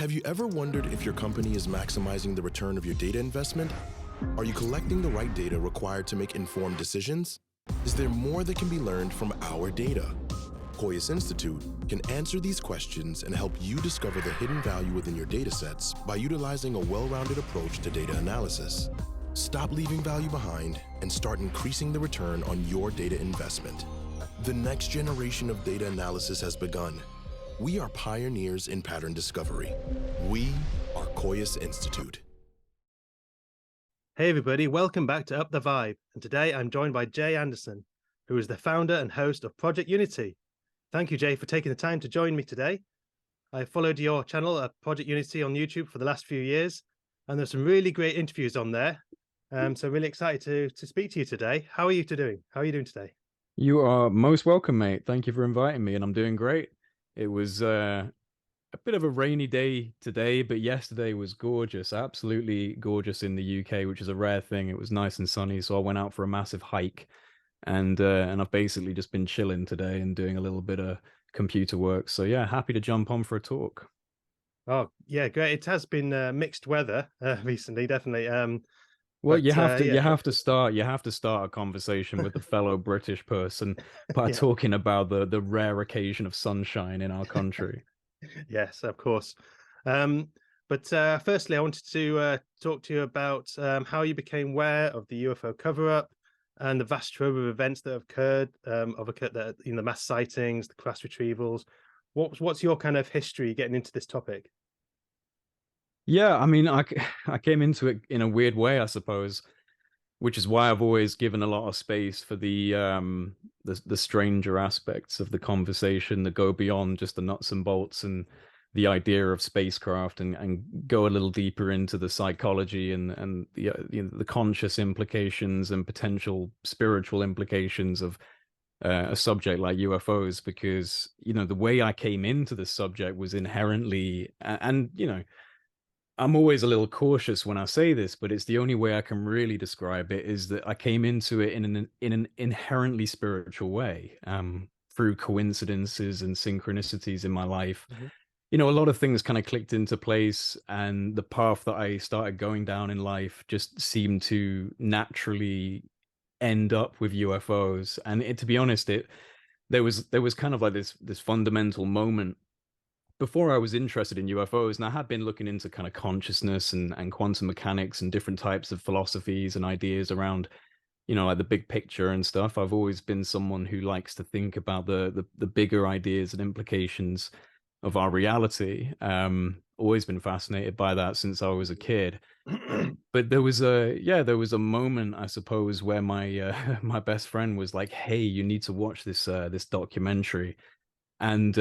Have you ever wondered if your company is maximizing the return of your data investment? Are you collecting the right data required to make informed decisions? Is there more that can be learned from our data? Koyas Institute can answer these questions and help you discover the hidden value within your datasets by utilizing a well-rounded approach to data analysis. Stop leaving value behind and start increasing the return on your data investment. The next generation of data analysis has begun. We are pioneers in pattern discovery. We are Koyas Institute. Hey everybody, welcome back to Up the Vibe. And today I'm joined by Jay Anderson, who is the founder and host of Project Unity. Thank you, Jay, for taking the time to join me today. I followed your channel at Project Unity on YouTube for the last few years, and there's some really great interviews on there. So really excited to speak to you today. How are you doing? How are you doing today? You are most welcome, mate. Thank you for inviting me, and I'm doing great. It was a bit of a rainy day today, but yesterday was gorgeous, absolutely gorgeous in the UK, which is a rare thing. It was nice and sunny, so I went out for a massive hike, and I've basically just been chilling today and doing a little bit of computer work. So yeah, happy to jump on for a talk. Oh yeah, great. It has been mixed weather recently, definitely. Well, But, you have to yeah. you have to start a conversation with a fellow British person by talking about the rare occasion of sunshine in our country. Yes, of course. But firstly, I wanted to talk to you about how you became aware of the UFO cover-up and the vast trove of events that have occurred, the mass sightings, the crash retrievals. What's your kind of history getting into this topic? Yeah, I mean, I came into it in a weird way, I suppose, which is why I've always given a lot of space for the stranger aspects of the conversation that go beyond just the nuts and bolts and the idea of spacecraft, and go a little deeper into the psychology and the conscious implications and potential spiritual implications of a subject like UFOs, because the way I came into the subject was inherently, and I'm always a little cautious when I say this, but it's the only way I can really describe it, is that I came into it in an inherently spiritual way, through coincidences and synchronicities in my life. Mm-hmm. A lot of things kind of clicked into place, and the path that I started going down in life just seemed to naturally end up with UFOs. And to be honest, there was kind of like this fundamental moment before I was interested in UFOs, and I had been looking into kind of consciousness and quantum mechanics and different types of philosophies and ideas around, like the big picture and stuff. I've always been someone who likes to think about the bigger ideas and implications of our reality. Always been fascinated by that since I was a kid. But there was a moment, I suppose, where my my best friend was like, "Hey, you need to watch this documentary." And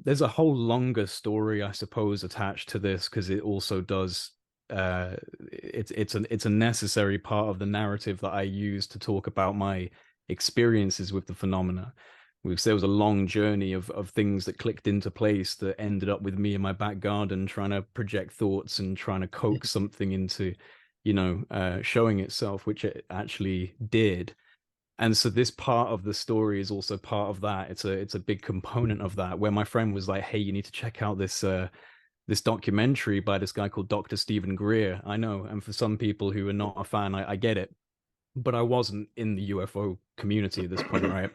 there's a whole longer story, I suppose, attached to this, because it also does it's a necessary part of the narrative that I use to talk about my experiences with the phenomena. Because there was a long journey of things that clicked into place that ended up with me in my back garden trying to project thoughts and trying to coax something into showing itself, which it actually did. And so this part of the story is also part of that. It's a big component of that, where my friend was like, "Hey, you need to check out this documentary by this guy called Dr. Stephen Greer." I know, and for some people who are not a fan, I get it, but I wasn't in the UFO community at this point, right?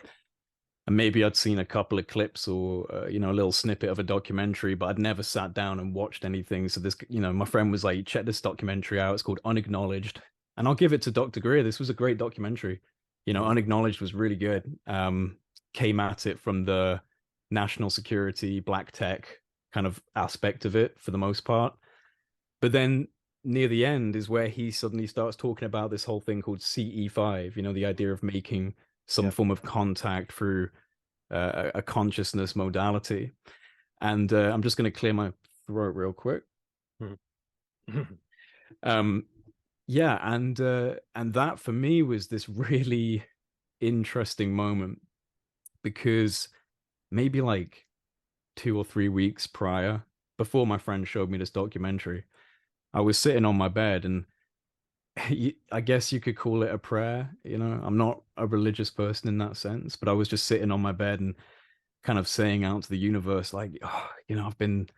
And maybe I'd seen a couple of clips or a little snippet of a documentary, but I'd never sat down and watched anything. So this, my friend was like, "Check this documentary out. It's called Unacknowledged." And I'll give it to Dr. Greer. This was a great documentary. Unacknowledged was really good. Came at it from the national security, black tech kind of aspect of it for the most part. But then near the end is where he suddenly starts talking about this whole thing called CE5, the idea of making some form of contact through a consciousness modality. And I'm just going to clear my throat real quick. Yeah, and that for me was this really interesting moment, because maybe like 2 or 3 weeks prior, before my friend showed me this documentary, I was sitting on my bed, and I guess you could call it a prayer. I'm not a religious person in that sense, but I was just sitting on my bed and kind of saying out to the universe, like, "Oh, I've been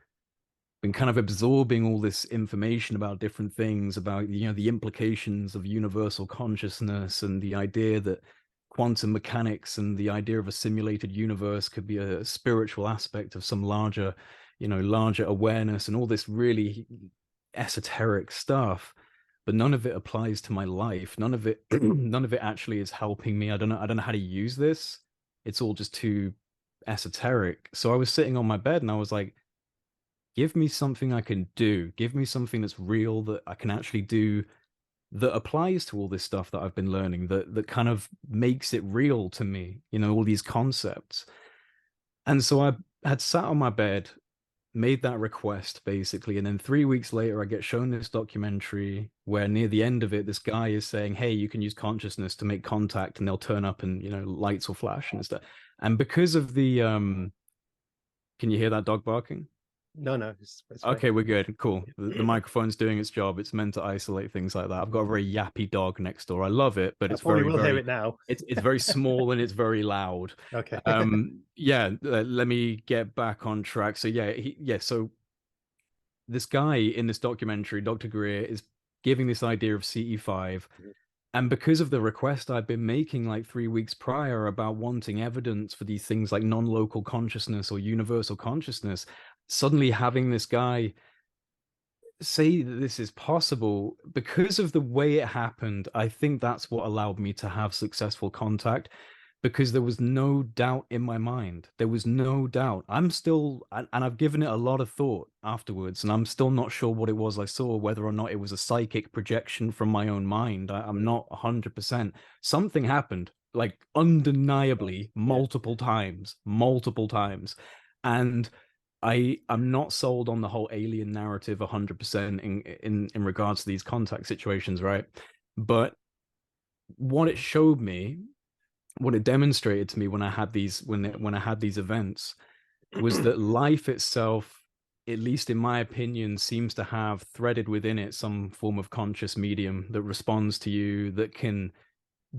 been kind of absorbing all this information about different things, about, you know, the implications of universal consciousness and the idea that quantum mechanics and the idea of a simulated universe could be a spiritual aspect of some larger, you know, larger awareness, and all this really esoteric stuff. But none of it applies to my life. None of it none of it actually is helping me. I don't know how to use this. It's all just too esoteric. So I was sitting on my bed and I was like, give me something I can do. Give me something that's real, that I can actually do, that applies to all this stuff that I've been learning, that kind of makes it real to me, you know, all these concepts. And so I had sat on my bed, made that request basically, and then 3 weeks later I get shown this documentary where near the end of it this guy is saying, hey, you can use consciousness to make contact and they'll turn up and, you know, lights will flash and stuff. And because of the can you hear that dog barking? No, it's fine. Okay, we're good. Cool. The microphone's doing its job. It's meant to isolate things like that. I've got a very yappy dog next door. I love it, but I it's probably very, will hear very, it now. it's very small and it's very loud. Okay. Yeah, let me get back on track. So so this guy in this documentary, Dr. Greer, is giving this idea of CE5. And because of the request I'd been making like 3 weeks prior about wanting evidence for these things like non-local consciousness or universal consciousness, suddenly having this guy say that this is possible, because of the way it happened, I think that's what allowed me to have successful contact, because there was no doubt in my mind. There was no doubt. I'm still, and I've given it a lot of thought afterwards, and I'm still not sure what it was I saw, whether or not it was a psychic projection from my own mind. I'm not 100%. Something happened, like undeniably, multiple times, multiple times. And I'm not sold on the whole alien narrative 100% in regards to these contact situations, right? But what it showed me, what it demonstrated to me when I had these when I had these events, was that life itself, at least in my opinion, seems to have threaded within it some form of conscious medium that responds to you, that can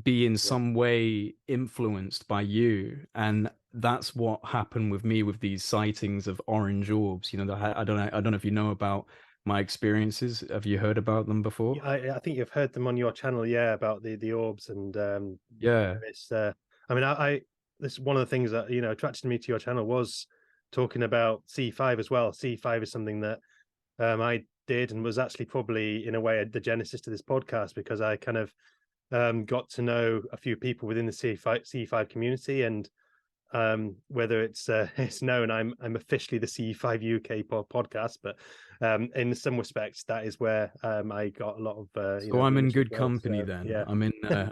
be in some way influenced by you. And that's what happened with me with these sightings of orange orbs. You know, I don't know if you know about my experiences. Have you heard about them before? I think you've heard them on your channel, yeah, about the orbs and Yeah. it's I mean I this is one of the things that, you know, attracted me to your channel was talking about C5 as well. C5 is something that I did and was actually probably in a way the genesis to this podcast, because I kind of got to know a few people within the C5 community, and whether it's it's known I'm officially the C5 UK podcast, but in some respects that is where I got a lot of you So know, I'm in views as good well. company So then. yeah.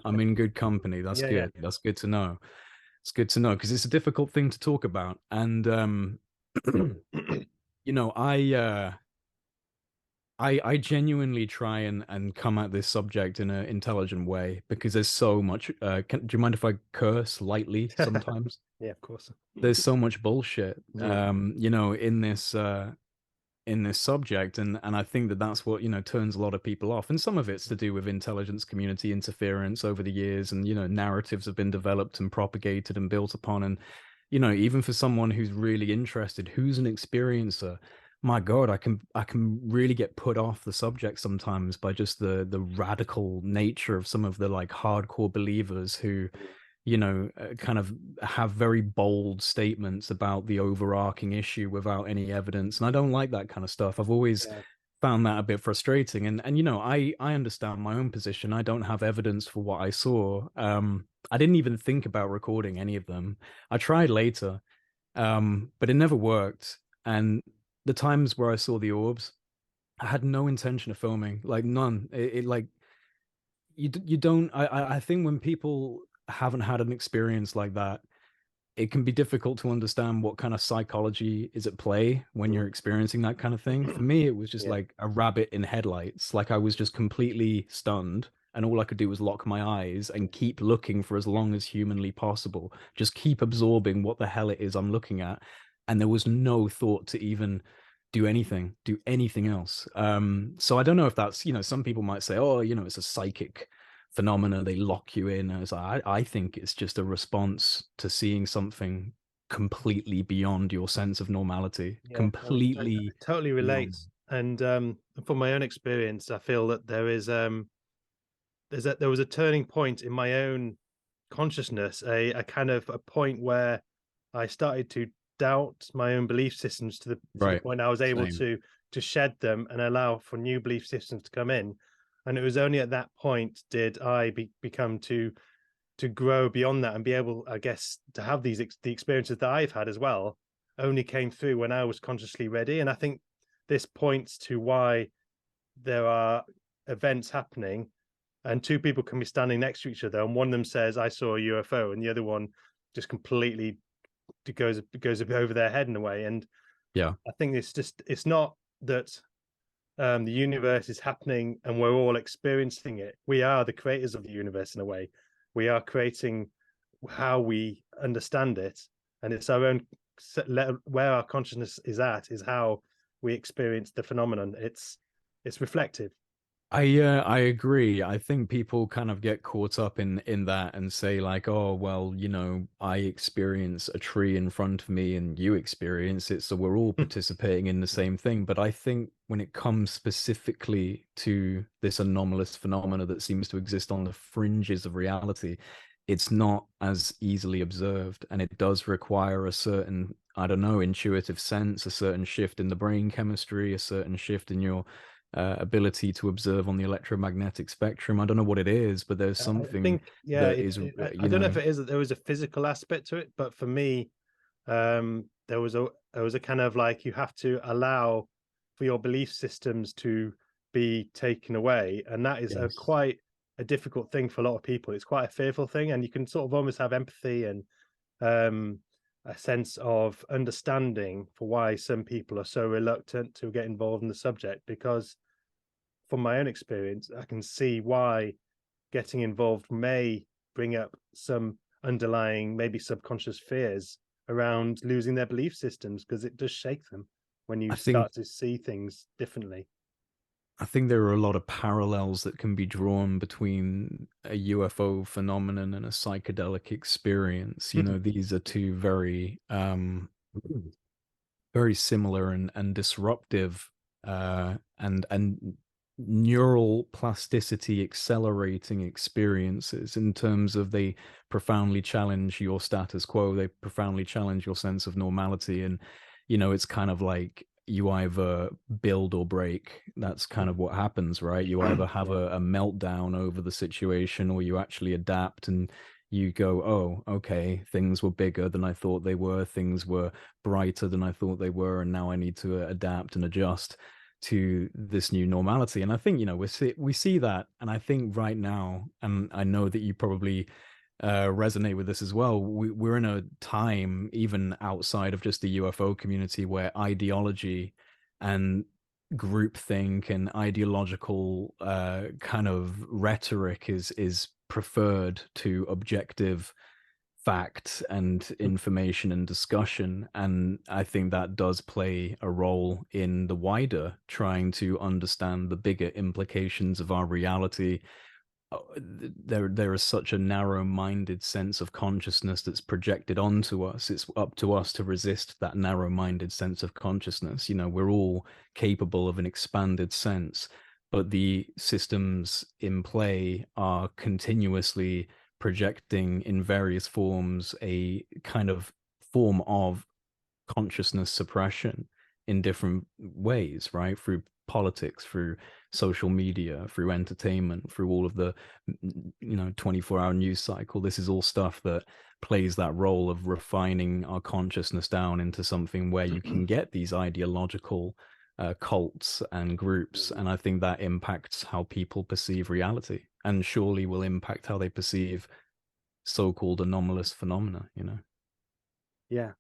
I'm in good company. That's Yeah. good. That's good to know. It's good to know, because it's a difficult thing to talk about. And you know, I genuinely try and come at this subject in an intelligent way, because there's so much do you mind if I curse lightly sometimes? Yeah, of course. There's so much bullshit Mm. you know, in this subject, and I think that that's what, you know, turns a lot of people off. And some of it's to do with intelligence community interference over the years, and, you know, narratives have been developed and propagated and built upon. And, you know, even for someone who's really interested, who's an experiencer, my God, I can really get put off the subject sometimes by just the radical nature of some of the like hardcore believers who, you know, kind of have very bold statements about the overarching issue without any evidence. And I don't like that kind of stuff. I've always Yeah. found that a bit frustrating. And you know, I understand my own position. I don't have evidence for what I saw. I didn't even think about recording any of them. I tried later, but it never worked. And the times where I saw the orbs, I had no intention of filming, like none. It like you don't. I think when people haven't had an experience like that, it can be difficult to understand what kind of psychology is at play when you're Mm. experiencing that kind of thing. For me, it was just Yeah. like a rabbit in headlights. Like I was just completely stunned, and all I could do was lock my eyes and keep looking for as long as humanly possible. Just keep absorbing what the hell it is I'm looking at. And there was no thought to even do anything else. So I don't know if that's, you know, some people might say, oh, you know, it's a psychic phenomena, they lock you in. As I think it's just a response to seeing something completely beyond your sense of normality. Yeah, I Completely totally relate. beyond. And from my own experience, I feel that there is there was a turning point in my own consciousness, a kind of a point where I started to doubt my own belief systems to the Right. point I was able Same. to shed them and allow for new belief systems to come in. And it was only at that point did I become to grow beyond that and be able, I guess, to have the experiences that I've had as well. Only came through when I was consciously ready. And I think this points to why there are events happening and two people can be standing next to each other and one of them says I saw a UFO and the other one just completely goes over their head in a way. And Yeah. I think it's not that the universe is happening and we're all experiencing it. We are the creators of the universe in a way. We are creating how we understand it, and it's our own where our consciousness is at is how we experience the phenomenon. It's reflective. I agree. I think people kind of get caught up in that and say like, oh, well, I experience a tree in front of me and you experience it, so we're all participating in the same thing. But I think when it comes specifically to this anomalous phenomena that seems to exist on the fringes of reality, it's not as easily observed, and it does require a certain, I don't know, intuitive sense, a certain shift in the brain chemistry, a certain shift in your ability to observe on the electromagnetic spectrum. I don't know what it is, but there's I something think, yeah, that is, I don't know if it is that there was a physical aspect to it, but for me, there was a kind of like you have to allow for your belief systems to be taken away, and that is a yes. quite a difficult thing for a lot of people. It's quite a fearful thing, and you can sort of almost have empathy and um, a sense of understanding for why some people are so reluctant to get involved in the subject. Because from my own experience, I can see why getting involved may bring up some underlying, maybe subconscious fears around losing their belief systems, because it does shake them when you I think start to see things differently. I think there are a lot of parallels that can be drawn between a UFO phenomenon and a psychedelic experience. These are two very similar and disruptive and neural plasticity accelerating experiences in terms of they profoundly challenge your status quo, they profoundly challenge your sense of normality. And it's kind of like you either build or break. That's kind of what happens, right? You either have Yeah. a meltdown over the situation, or you actually adapt and you go, oh, okay, things were bigger than I thought they were, things were brighter than I thought they were, and now I need to adapt and adjust to this new normality. And I think we see that, and I think right now, and I know that you probably resonate with this as well. We're in a time, even outside of just the UFO community, where ideology and groupthink and ideological kind of rhetoric is preferred to objective fact and information and discussion. And I think that does play a role in the wider trying to understand the bigger implications of our reality. There is such a narrow-minded sense of consciousness that's projected onto us. It's up to us to resist that narrow-minded sense of consciousness. We're all capable of an expanded sense, but the systems in play are continuously projecting in various forms a kind of form of consciousness suppression in different ways, right? Through politics, through social media, through entertainment, through all of the 24-hour news cycle. This is all stuff that plays that role of refining our consciousness down into something where you can get these ideological cults and groups. And I think that impacts how people perceive reality, and surely will impact how they perceive so-called anomalous phenomena. Yeah.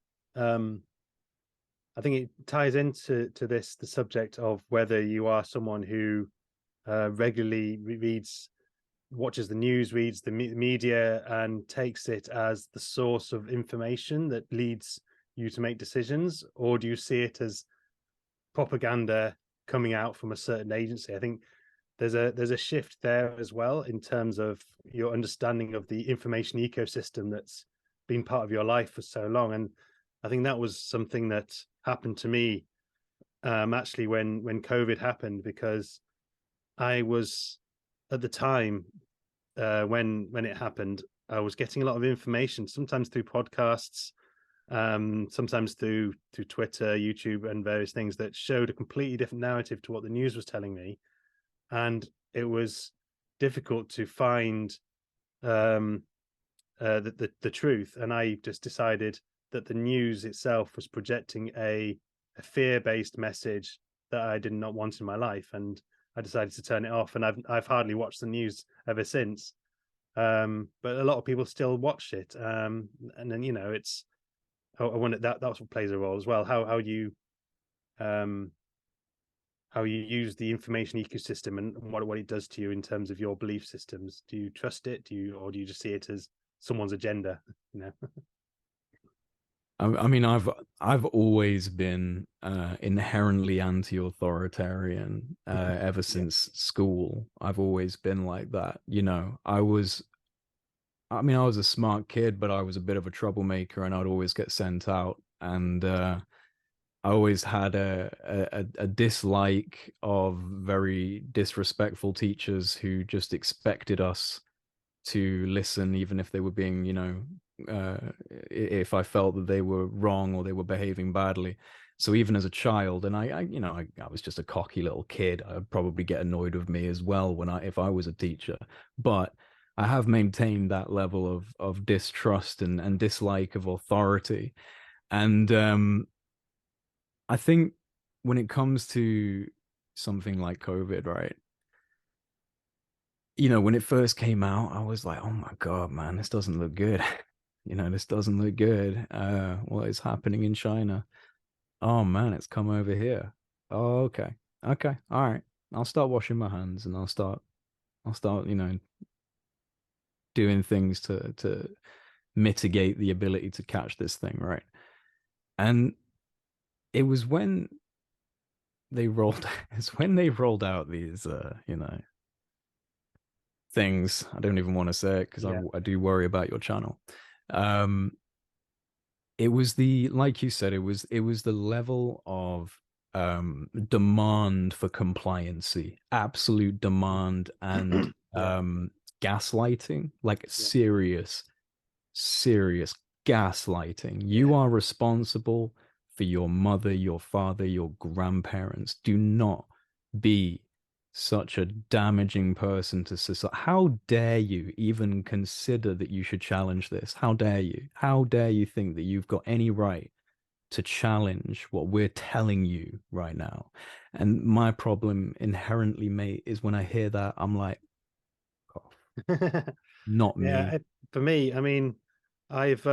I think it ties into the subject of whether you are someone who regularly watches the news, reads the media, and takes it as the source of information that leads you to make decisions, or do you see it as propaganda coming out from a certain agency? I think there's a shift there as well in terms of your understanding of the information ecosystem that's been part of your life for so long. And I think that was something that happened to me actually when COVID happened, because I was at the time when it happened, I was getting a lot of information, sometimes through podcasts, sometimes through Twitter, YouTube, and various things that showed a completely different narrative to what the news was telling me, and it was difficult to find um, the truth. And I just decided that the news itself was projecting a fear-based message that I did not want in my life, and I decided to turn it off. And I've hardly watched the news ever since. But a lot of people still watch it, and then it's I wonder that's what plays a role as well. Um, how you use the information ecosystem and what it does to you in terms of your belief systems. Do you trust it? Or do you just see it as someone's agenda? I mean, I've always been inherently anti-authoritarian ever Yeah, since school. I've always been like that. I was a smart kid, but I was a bit of a troublemaker, and I'd always get sent out. And I always had a dislike of very disrespectful teachers who just expected us to listen, even if they were being, if I felt that they were wrong or they were behaving badly. So even as a child, and I was just a cocky little kid, I'd probably get annoyed with me as well if I was a teacher. But I have maintained that level of distrust and dislike of authority. And I think when it comes to something like COVID, right? When it first came out, I was like, oh my God, man, this doesn't look good. This doesn't look good. What is happening in China? Oh man, it's come over here. Oh, okay. Okay. All right. I'll start washing my hands, and I'll start, doing things to mitigate the ability to catch this thing, right? And it was when they rolled it's when they rolled out these things. I don't even want to say it because yeah, I do worry about your channel. Um, it was like you said, it was the level of demand for compliancy, absolute demand, and yeah, gaslighting, like yeah, serious gaslighting. You yeah. are responsible for your mother, your father, your grandparents. Do not be such a damaging person to society. How dare you even consider that you should challenge this? How dare you? How dare you think that you've got any right to challenge what we're telling you right now? And my problem inherently, mate, is when I hear that, I'm like, oh, not Yeah. me. For me, I mean, I've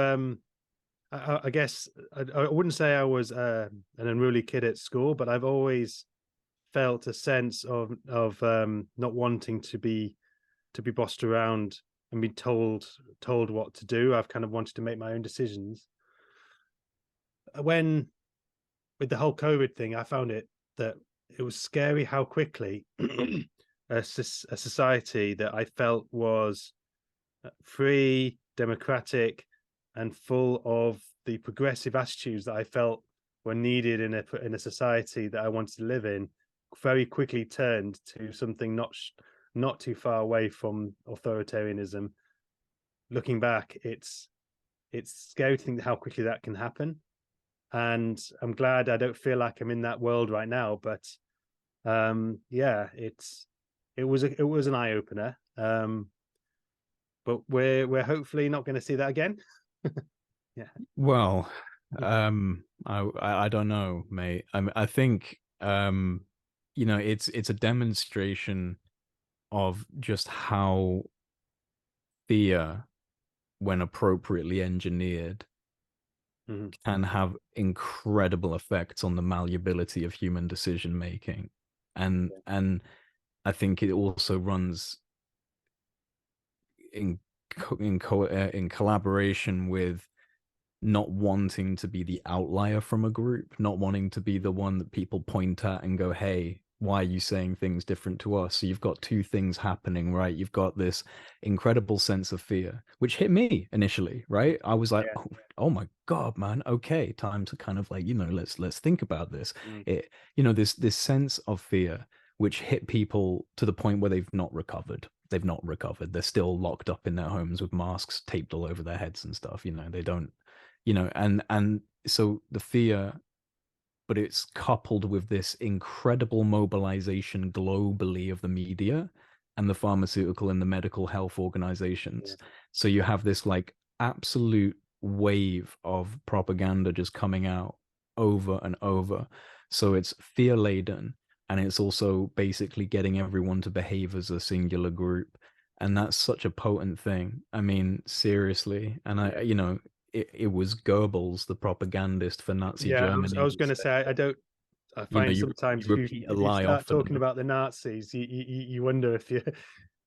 I guess I wouldn't say I was an unruly kid at school, but I've always felt a sense of not wanting to be bossed around and be told what to do. I've kind of wanted to make my own decisions. When with the whole COVID thing, I found that it was scary how quickly a society that I felt was free, democratic, and full of the progressive attitudes that I felt were needed in a society that I wanted to live in, very quickly turned to something not too far away from authoritarianism. Looking back, it's scary to think how quickly that can happen, and I'm glad I don't feel like I'm in that world right now. But yeah, it was an eye opener. But we're hopefully not going to see that again. Yeah. Well, I don't know, mate. I think it's a demonstration of just how fear, when appropriately engineered, Mhm. can have incredible effects on the malleability of human decision making. And I think it also runs in collaboration with not wanting to be the outlier from a group, not wanting to be the one that people point at and go, hey, why are you saying things different to us? So you've got two things happening, right? You've got this incredible sense of fear, which hit me initially, right? I was like, Yeah. oh my God, man, okay, time to kind of like, let's think about this. Mm. It, this sense of fear which hit people to the point where they've not recovered. They've not recovered. They're still locked up in their homes with masks taped all over their heads and stuff. They don't, and so the fear, but it's coupled with this incredible mobilization globally of the media and the pharmaceutical and the medical health organizations. Yeah. So you have this like absolute wave of propaganda just coming out over and over. So it's fear laden, and it's also basically getting everyone to behave as a singular group. And that's such a potent thing. I mean, seriously. And it was Goebbels, the propagandist for Nazi Yeah, I Germany, was who going to said say, I that, don't. I find you sometimes repeat a if you lie start often talking enough. about the Nazis, you wonder if you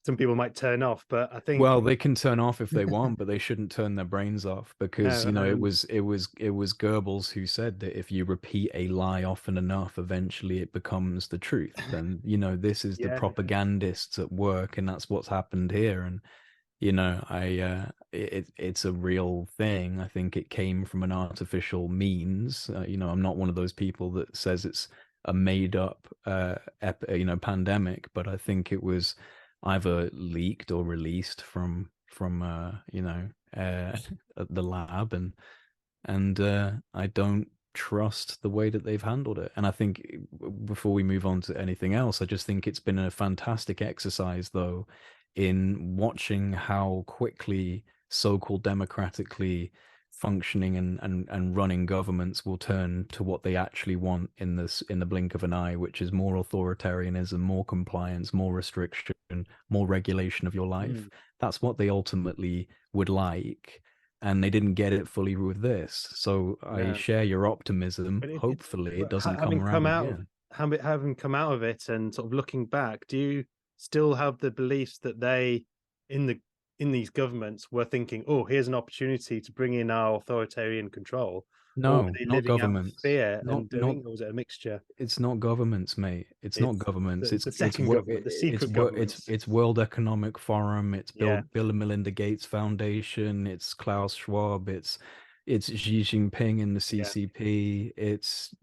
some people might turn off. But I think Well, they can turn off if they want, but they shouldn't turn their brains off, because no, and it was Goebbels who said that if you repeat a lie often enough, eventually it becomes the truth. And this is the yeah, propagandists at work, and that's what's happened here. And it's a real thing. I think it came from an artificial means. I'm not one of those people that says it's a made up pandemic, but I think it was either leaked or released from the lab, and I don't trust the way that they've handled it. And I think before we move on to anything else, I just think it's been a fantastic exercise, though, in watching how quickly so-called democratically functioning and running governments will turn to what they actually want in the blink of an eye, which is more authoritarianism, more compliance, more restriction, more regulation of your life. mm, That's what they ultimately would like, and they didn't get it fully with this. So I no. share your optimism. But it's Hopefully it doesn't come having come around out of again. having come out of it and sort of looking back, do you still have the beliefs that they in the in these governments were thinking, oh, here's an opportunity to bring in our authoritarian control, or were No, they not living out of governments. fear Not and not doing, or was it a mixture? It's not governments, mate. It's not governments. It's the second government, the secret governments. It's World Economic Forum. It's Yeah, Bill and Melinda Gates Foundation. It's Klaus Schwab. It's Xi Jinping and the yeah, CCP. It's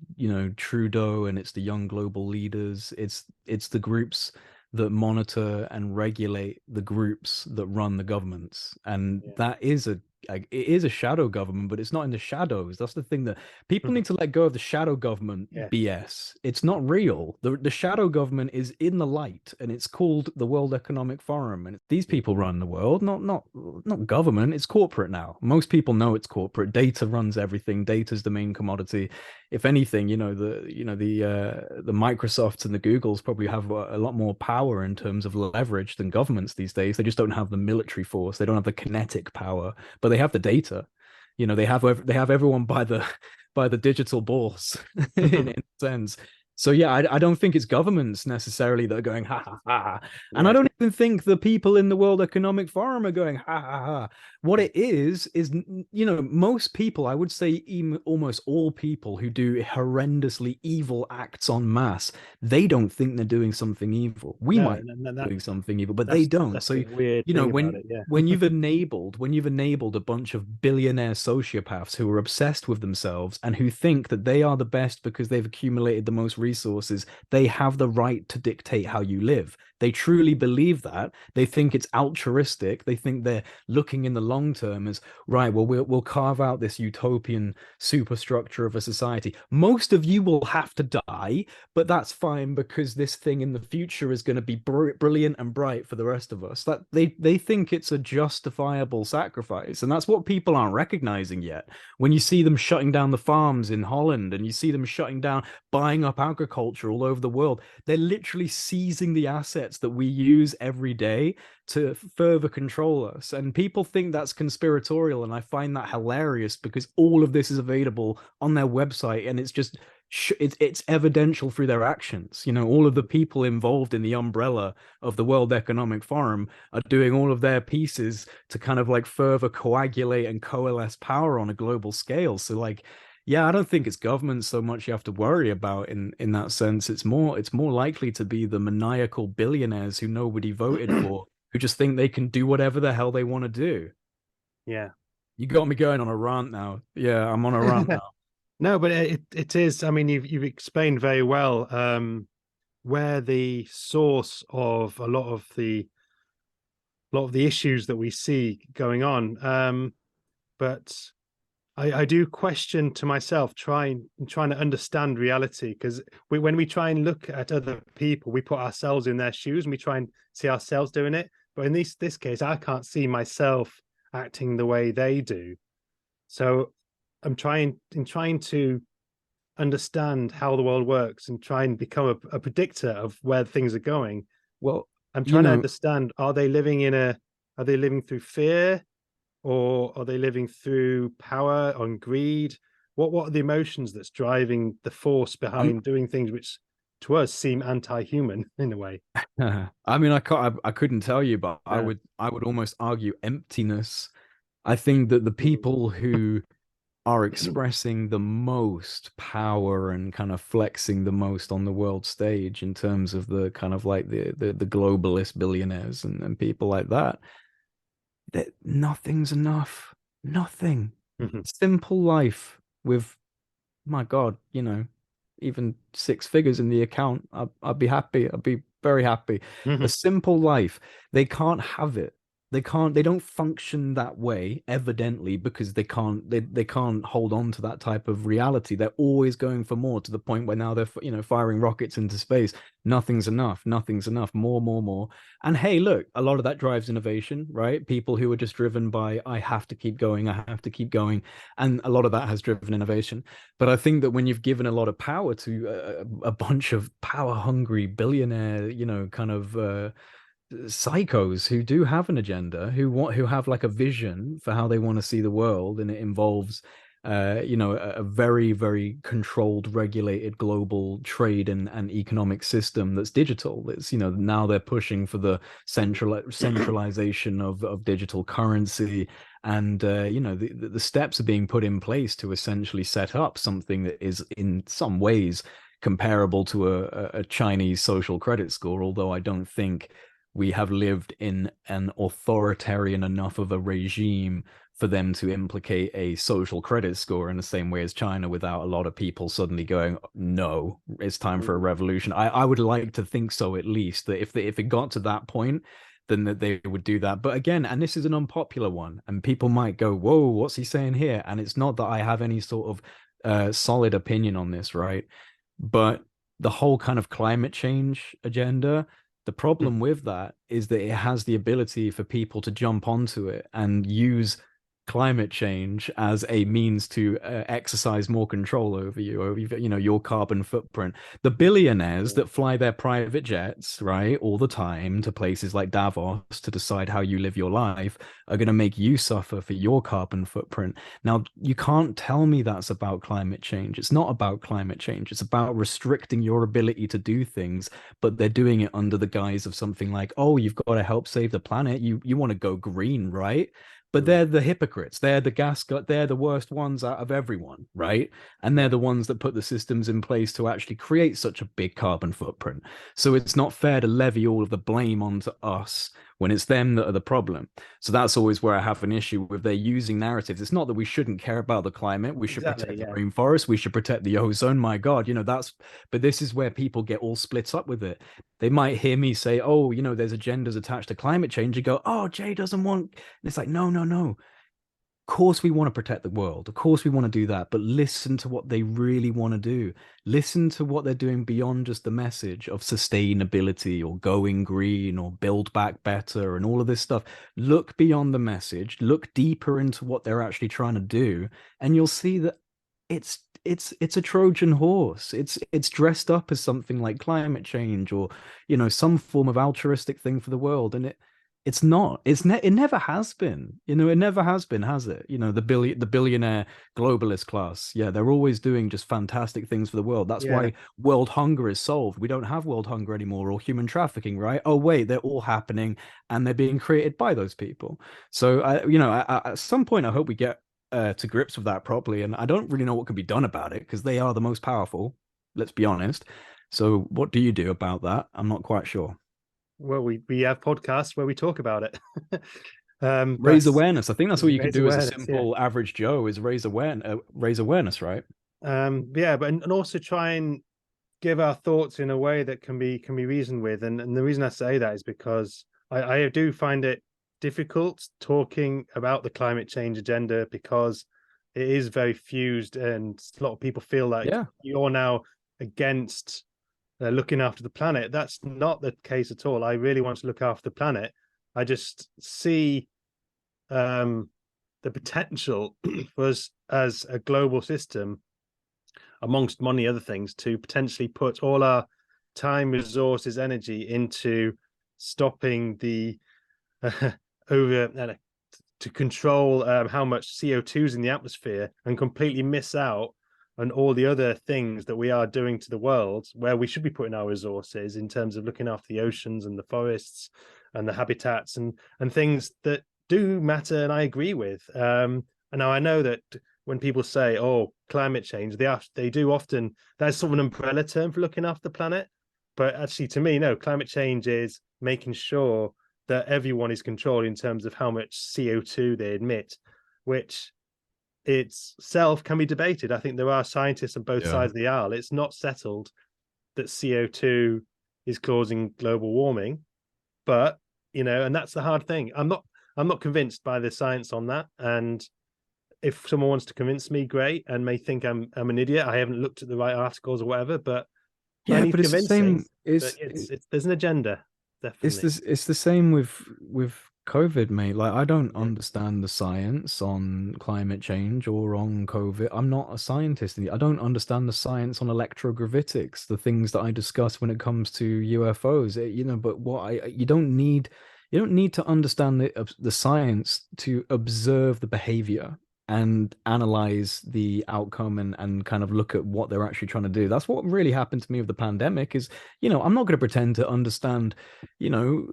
Trudeau, and it's the young global leaders. It's the groups that monitor and regulate the groups that run the governments, and yeah. that is it is a shadow government, but it's not in the shadows. That's the thing, that people need to let go of the shadow government Yes. BS. It's not real. The shadow government is in the light, and it's called the World Economic Forum. And these people run the world, not government. It's corporate now. Most people know it's corporate. Data runs everything. Data's the main commodity. If anything, the Microsofts and the Googles probably have a lot more power in terms of leverage than governments these days. They just don't have the military force. They don't have the kinetic power, but they have the data. They have everyone by the digital balls in a sense. So yeah, I don't think it's governments necessarily that are going ha ha ha, and I Yeah, don't even think the people in the World Economic Forum are going ha ha ha. What it is most people, I would say even almost all people who do horrendously evil acts en masse, they don't think they're doing something evil. We no, might and be doing something evil, but they that's don't. that's So the weird thing about when it. Yeah, when you've enabled a bunch of billionaire sociopaths who are obsessed with themselves and who think that they are the best because they've accumulated the most resources, they have the right to dictate how you live. They truly believe that. They think it's altruistic. They think they're looking in the long term as, right, well, we'll carve out this utopian superstructure of a society. Most of you will have to die, but that's fine because this thing in the future is going to be brilliant and bright for the rest of us. That they think it's a justifiable sacrifice, and that's what people aren't recognizing yet. When you see them shutting down the farms in Holland, and you see them shutting down, buying up agriculture all over the world, they're literally seizing the assets that we use every day to further control us. And people think that's conspiratorial, and I find that hilarious because all of this is available on their website, and it's just it's evidential through their actions. All of the people involved in the umbrella of the World Economic Forum are doing all of their pieces to kind of like further coagulate and coalesce power on a global scale. So like Yeah, I don't think it's government so much you have to worry about in that sense. It's more likely to be the maniacal billionaires who nobody voted for, who just think they can do whatever the hell they want to do. Yeah. You got me going on a rant now. Yeah, I'm on a rant now. No, but it is. I mean, you've explained very well where the source of a lot of the issues that we see going on. But I do question to myself trying to understand reality, because when we try and look at other people, we put ourselves in their shoes and we try and see ourselves doing it. But in this case, I can't see myself acting the way they do. So I'm trying to understand how the world works and try and become a predictor of where things are going. Well, I'm you trying to know, understand, are they living through fear, or are they living through power and greed? What are the emotions that's driving the force I'm behind doing things which to us seem anti-human in a way? I mean, I couldn't tell you, but No. I would almost argue emptiness. I think that the Mm. people who are expressing the most power and kind of flexing the most on the world stage in terms of the kind of like the globalist billionaires and people like that, that nothing's enough. Nothing. Mhm. Simple life with, my God, even six figures in the account, I'd be happy. I'd be very happy. A Mhm. simple life. They can't have it. They don't function that way, evidently, because they can't hold on to that type of reality. They're always going for more, to the point where now they're, firing rockets into space. Nothing's enough. Nothing's enough. More, more, more. And hey, look, a lot of that drives innovation, right? People who are just driven by, I have to keep going, I have to keep going. And a lot of that has driven innovation. But I think that when you've given a lot of power to a bunch of power hungry billionaire, kind of psychos who do have an agenda, who have like a vision for how they want to see the world, and it involves a very, very controlled, regulated global trade and economic system that's digital. It's, now they're pushing for the centralization of digital currency, and the steps are being put in place to essentially set up something that is in some ways comparable to a Chinese social credit score, although I don't think we have lived in an authoritarian enough of a regime for them to implicate a social credit score in the same way as China, without a lot of people suddenly going, no, it's time for a revolution. I would like to think so, at least, that if it got to that point, then that they would do that. But again, and this is an unpopular one, and people might go, whoa, what's he saying here? And it's not that I have any sort of solid opinion on this, right? But the whole kind of climate change agenda, the problem with that is that it has the ability for people to jump onto it and use climate change as a means to exercise more control over you, over your carbon footprint. The billionaires that fly their private jets, right, all the time to places like Davos to decide how you live your life, are going to make you suffer for your carbon footprint. Now, you can't tell me that's about climate change. It's not about climate change. It's about restricting your ability to do things, but they're doing it under the guise of something like, oh, you've got to help save the planet. You want to go green, right? But they're the hypocrites. They're the they're the worst ones out of everyone, right? And they're the ones that put the systems in place to actually create such a big carbon footprint. So it's not fair to levy all of the blame onto us when it's them that are the problem. So that's always where I have an issue with their using narratives. It's not that we shouldn't care about the climate. We should Exactly. protect the Yeah. rainforest. We should protect the ozone. My God, but this is where people get all split up with it. They might hear me say, oh, there's agendas attached to climate change, and go, oh, Jay doesn't want. And it's like, no, no, no. Of course we want to protect the world. Of course we want to do that, but listen to what they really want to do. Listen to what they're doing beyond just the message of sustainability or going green or build back better and all of this stuff. Look beyond the message, look deeper into what they're actually trying to do, and you'll see that it's a Trojan horse. It's dressed up as something like climate change or some form of altruistic thing for the world, and it's not. It never has been. It never has been, has it? The billionaire globalist class. Yeah, they're always doing just fantastic things for the world. That's Yeah. why world hunger is solved. We don't have world hunger anymore, or human trafficking, right? Oh wait, they're all happening, and they're being created by those people. So at some point, I hope we get to grips with that properly, and I don't really know what can be done about it because they are the most powerful. Let's be honest. So, what do you do about that? I'm not quite sure. Well, we have podcasts where we talk about it. Raise But awareness. I think that's all you can raise do as a awareness, yeah. simple average Joe is raise awareness, right? Yeah, but and also try and give our thoughts in a way that can be reasoned with. And the reason I say that is because I do find it difficult talking about the climate change agenda because it is very fused, and a lot of people feel like Yeah. you're now against looking after the planet. That's not the case at all. I really want to look after the planet. I just see the potential for us as a global system, amongst many other things, to potentially put all our time, resources, energy into stopping the over to control how much CO2 is in the atmosphere, and completely miss out on all the other things that we are doing to the world, where we should be putting our resources in terms of looking after the oceans and the forests and the habitats and things that do matter and I agree with. And now I know that when people say, "Oh, climate change," they do often, that's sort of an umbrella term for looking after the planet. But actually, to me, no, climate change is making sure that everyone is controlled in terms of how much CO2 they emit, which itself can be debated. I think there are scientists on both sides of the aisle. It's not settled that CO2 is causing global warming, but and that's the hard thing. I'm not convinced by the science on that. And if someone wants to convince me, great, and may think I'm an idiot. I haven't looked at the right articles or whatever, but if I Yeah, need but it's the convincing, same. but there's an agenda, definitely. It's the same with COVID, mate. Like I don't Yeah, understand the science on climate change or on COVID. I'm not a scientist. I don't understand the science on electrogravitics, the things that I discuss when it comes to UFOs. But what you don't need to understand the science to observe the behavior and analyze the outcome and kind of look at what they're actually trying to do. That's what really happened to me with the pandemic is, I'm not going to pretend to understand, you know,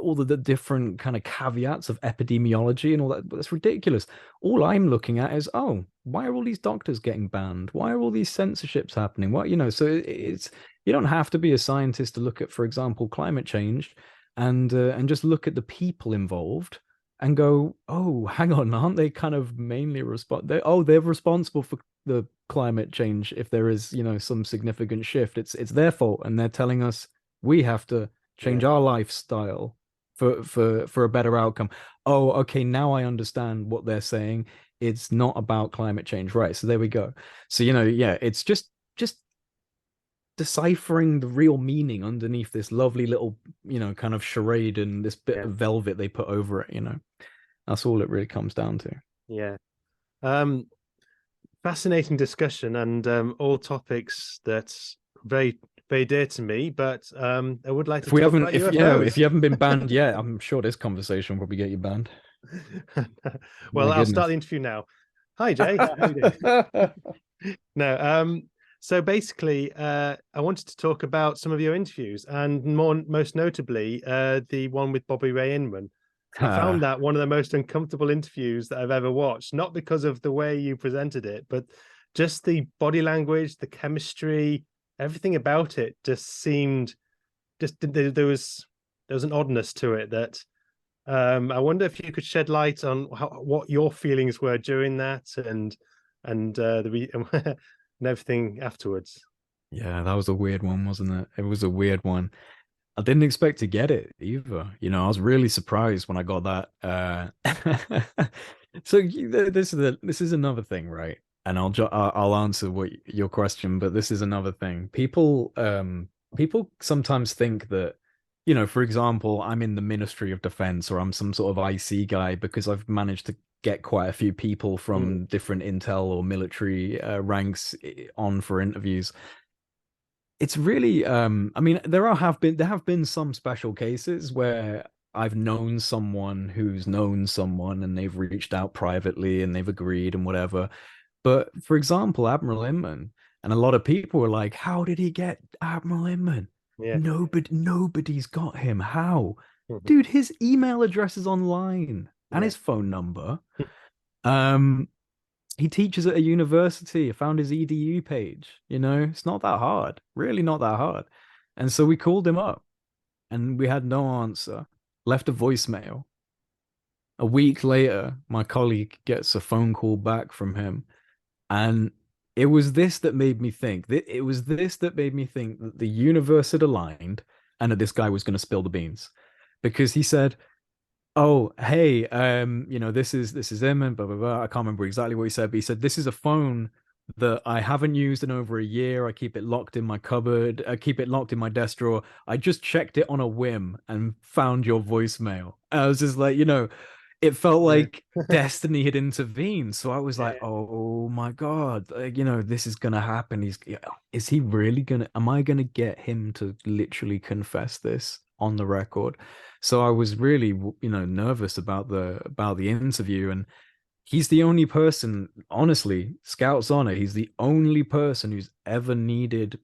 all the different kind of caveats of epidemiology and all that. But that's ridiculous. All I'm looking at is, oh, why are all these doctors getting banned? Why are all these censorships happening? So it's you don't have to be a scientist to look at, for example, climate change and just look at the people involved and go, oh, hang on, aren't they kind of mainly they're responsible for the climate change if there is, some significant shift. It's their fault, and they're telling us we have to yeah, change our lifestyle for a better outcome. Oh, okay, now I understand what they're saying. It's not about climate change, right? So there we go. So yeah, it's just deciphering the real meaning underneath this lovely little, kind of charade and this bit yeah, of velvet they put over it. That's all it really comes down to. yeah. Um, Fascinating discussion, and all topics that's very very dear to me. But I would like to If we talk haven't, about if UFOs. you haven't been banned yet, I'm sure this conversation will probably get you banned. Well, My I'll start goodness. the interview now. Hi, Jay. How you doing? No, so basically, I wanted to talk about some of your interviews, and most notably, the one with Bobby Ray Inman. I found that one of the most uncomfortable interviews that I've ever watched, not because of the way you presented it, but just the body language, the chemistry, everything about it just seemed there was an oddness to it that I wonder if you could shed light on what your feelings were during that, and and everything afterwards. Yeah, that was a weird one, wasn't it? It was a weird one. I didn't expect to get it either. I was really surprised when I got that. So this is another thing, right? And I'll answer what your question, but this is another thing. People sometimes think that, for example, I'm in the Ministry of Defense or I'm some sort of IC guy because I've managed to get quite a few people Mm, from different intel or military ranks on for interviews. It's really I mean there have been some special cases where I've known someone who's known someone and they've reached out privately and they've agreed and whatever. But for example, Admiral Inman, and a lot of people were like, how did he get Admiral Inman? yeah. Nobody's got him. How? Mhm. Dude, his email address is online and Yeah. his phone number. Um, He teaches at a university. I found his EDU page. It's not that hard, really not that hard. And so we called him up and we had no answer, left a voicemail. A week later, my colleague gets a phone call back from him. And it was this that made me think that the universe had aligned and that this guy was going to spill the beans. Because he said, "Oh, hey, this is him," and blah blah blah. I can't remember exactly what he said, but he said, "This is a phone that I haven't used in over a year. I keep it locked in my cupboard. I keep it locked in my desk drawer. I just checked it on a whim and found your voicemail." And I was just like, it felt Yeah. like destiny had intervened. So I was Yeah, like, "Oh my God, this is gonna happen. Is he really gonna? Am I gonna get him to literally confess this on the record?" So I was really, nervous about the interview, and he's the only person, honestly, Scout's honor, he's the only person who's ever needed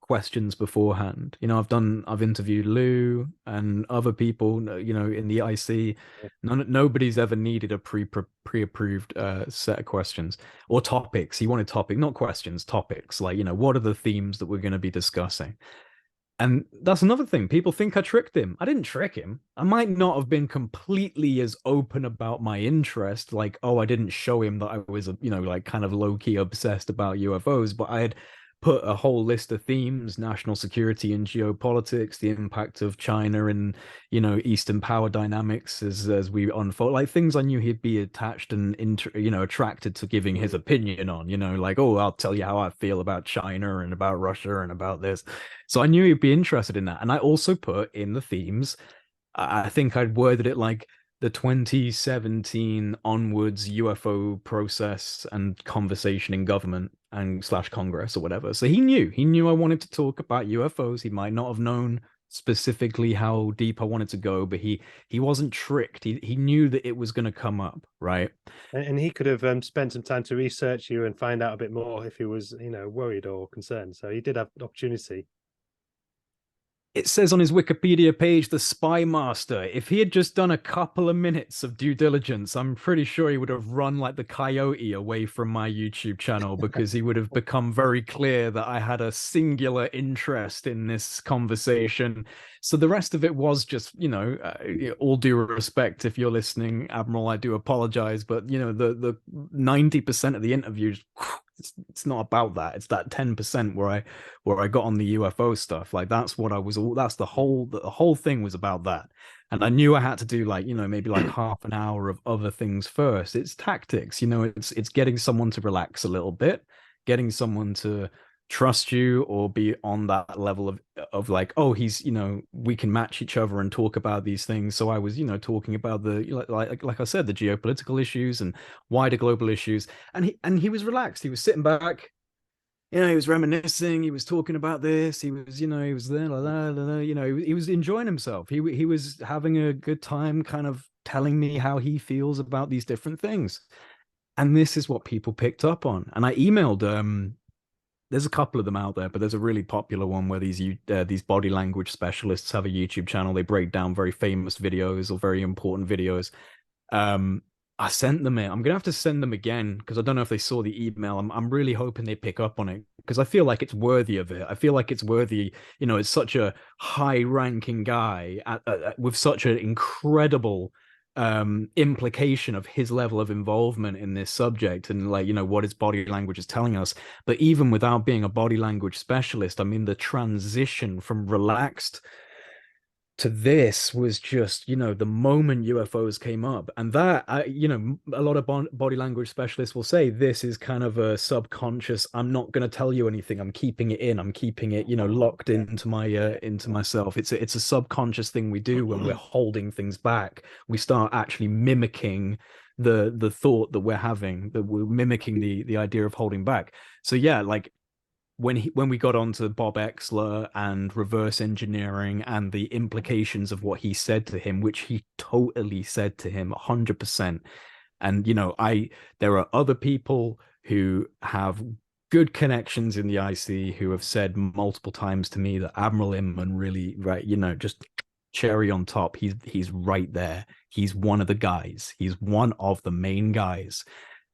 questions beforehand. I've interviewed Lou and other people, in the IC. Nobody's ever needed a pre-approved set of questions or topics. He wanted not questions, topics. Like, what are the themes that we're going to be discussing? And that's another thing. People think I tricked him. I didn't trick him. I might not have been completely as open about my interest. Like, oh, I didn't show him that I was, like kind of low key obsessed about UFOs, but I had put a whole list of themes: national security and geopolitics, the impact of China and, Eastern power dynamics as we unfold, like things I knew he'd be attached and, attracted to giving his opinion on, like, oh, I'll tell you how I feel about China and about Russia and about this. So I knew he'd be interested in that. And I also put in the themes, I think I'd worded it like the 2017 onwards UFO process and conversation in government and slash Congress or whatever. So he knew I wanted to talk about UFOs. He might not have known specifically how deep I wanted to go, but he wasn't tricked. He knew that it was going to come up, right? and he could have spent some time to research you and find out a bit more if he was, worried or concerned. So he did have the opportunity. It says on his Wikipedia page, the spy master. If he had just done a couple of minutes of due diligence, I'm pretty sure he would have run like the coyote away from my YouTube channel, because he would have become very clear that I had a singular interest in this conversation. So the rest of it was just, all due respect, if you're listening, Admiral, I do apologize, but the 90% of the interview, it's not about that. It's that 10% where I got on the UFO stuff. Like, that's what I was all, that's the whole thing was about that. And I knew I had to do, like, maybe like half an hour of other things first. It's tactics, it's getting someone to relax a little bit, getting someone to trust you or be on that level of like, oh, he's, we can match each other and talk about these things. So I was, talking about the, like I said, the geopolitical issues and wider global issues. And he was relaxed. He was sitting back, he was reminiscing. He was talking about this. He was, he was there, he was enjoying himself. He was having a good time, kind of telling me how he feels about these different things. And this is what people picked up on. And I emailed, there's a couple of them out there, but there's a really popular one where these body language specialists have a YouTube channel. They break down very famous videos or very important videos. I sent them it. I'm gonna have to send them again because I don't know if they saw the email. I'm really hoping they pick up on it because I feel like it's worthy of it. I feel like it's worthy. It's such a high-ranking guy with such an incredible implication of his level of involvement in this subject and, like, what his body language is telling us. But even without being a body language specialist, I mean, the transition from relaxed to this was just, the moment UFOs came up. And that, a lot of body language specialists will say this is kind of a subconscious, I'm not going to tell you anything, I'm keeping it in, I'm keeping it, locked into myself. It's a subconscious thing we do when we're holding things back. We start actually mimicking the thought that we're having, that we're mimicking the idea of holding back. So yeah, like, when we got onto Bob Exler and reverse engineering and the implications of what he said to him, which he totally said to him 100%. And, there are other people who have good connections in the IC who have said multiple times to me that Admiral Inman really, right, just cherry on top. He's right there. He's one of the guys. He's one of the main guys.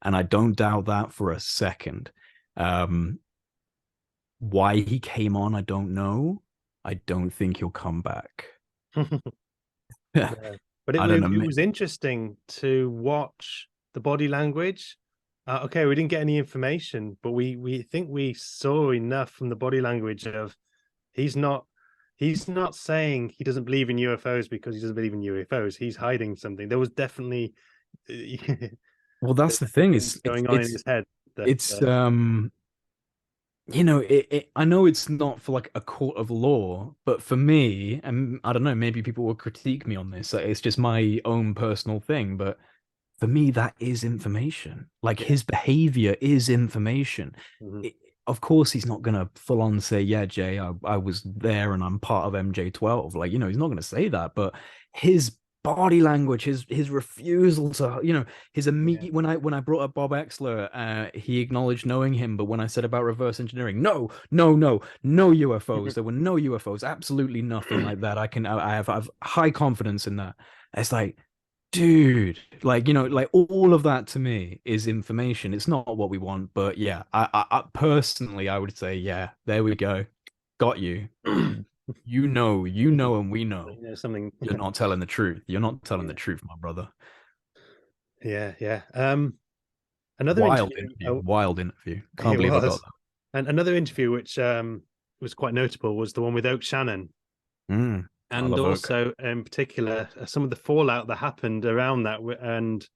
and I don't doubt that for a second. Why he came on, I don't know. I don't think he'll come back. Yeah. But I don't know. it was interesting to watch the body language. Okay, we didn't get any information, but we think we saw enough from the body language of he's not saying he doesn't believe in UFOs because he doesn't believe in UFOs. He's hiding something. There was definitely Well, that's the thing. things going on in his head. That, It's you know, I know it's not for like a court of law, but for me, and I don't know, maybe people will critique me on this. It's just my own personal thing, but for me, that is information. Like yeah. his behavior is information. Mhm. Of course, he's not gonna full on say, "Yeah, Jay, I was there and I'm part of MJ12." Like, he's not gonna say that, but his body language, his refusal to, his Yeah. immediate when I brought up Bob Exler, he acknowledged knowing him, but when I said about reverse engineering, no, no, no, no UFOs. There were no UFOs, absolutely nothing like that. I have high confidence in that. It's like, dude, like, like all of that to me is information. It's not what we want, but yeah, I personally, I would say, yeah, there we go, got you. And we know Something. you're not telling the truth. You're not telling Yeah. the truth, my brother. Yeah, yeah. Another Wild interview. interview, wild interview. Can't It believe I got was. And another interview which was quite notable was the one with Oak Shannon. that. I And love Oak. also, in particular, some of the fallout that happened around that, and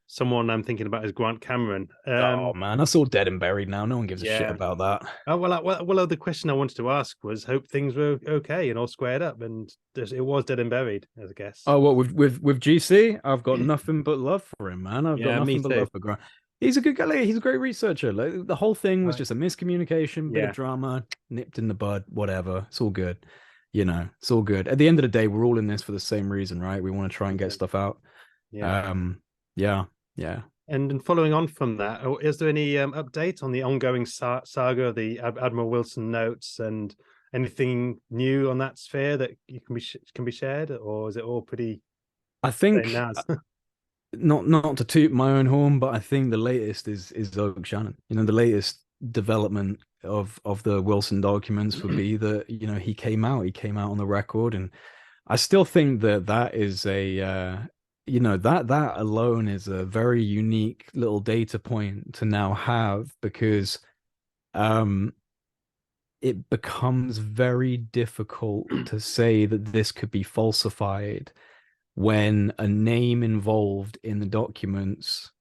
someone I'm thinking about is Grant Cameron. Oh man, that's all dead and buried now. No one gives a shit Yeah. about that. Oh, well, the question I wanted to ask was, hope things were okay and all squared up, and it was dead and buried, as I guess. Oh, well, with GC, I've got nothing but love for him, man. I've got Yeah, me nothing but too. love for Grant. He's a good guy. He's a great researcher. Like, the whole thing was Right. just a miscommunication, bit Yeah. of drama, nipped in the bud, whatever. It's all good. It's all good. At the end of the day, we're all in this for the same reason, right? We want to try and get stuff out. Yeah. Yeah, yeah. And following on from that, is there any update on the ongoing saga of the Admiral Wilson notes and anything new on that sphere that you can be shared, or is it all pretty I same think as? not to toot my own horn, but I think the latest is Oak Shannon. The latest development of the Wilson documents would be that he came out on the record, and I still think that is a that alone is a very unique little data point to now have, because it becomes very difficult to say that this could be falsified when a name involved in the documents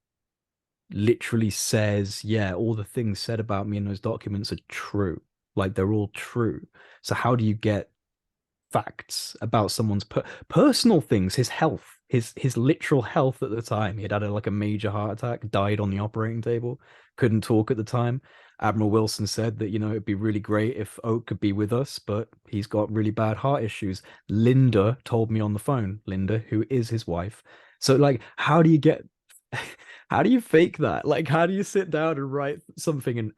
literally says, yeah, all the things said about me in those documents are true. Like, they're all true. So how do you get facts about someone's personal things, his health, his literal health at the time? He had like a major heart attack, died on the operating table, couldn't talk at the time. Admiral Wilson said that, it'd be really great if Oak could be with us, but he's got really bad heart issues. Linda told me on the phone, Linda, who is his wife. So, like, how do you get how do you fake that? Like, how do you sit down and write something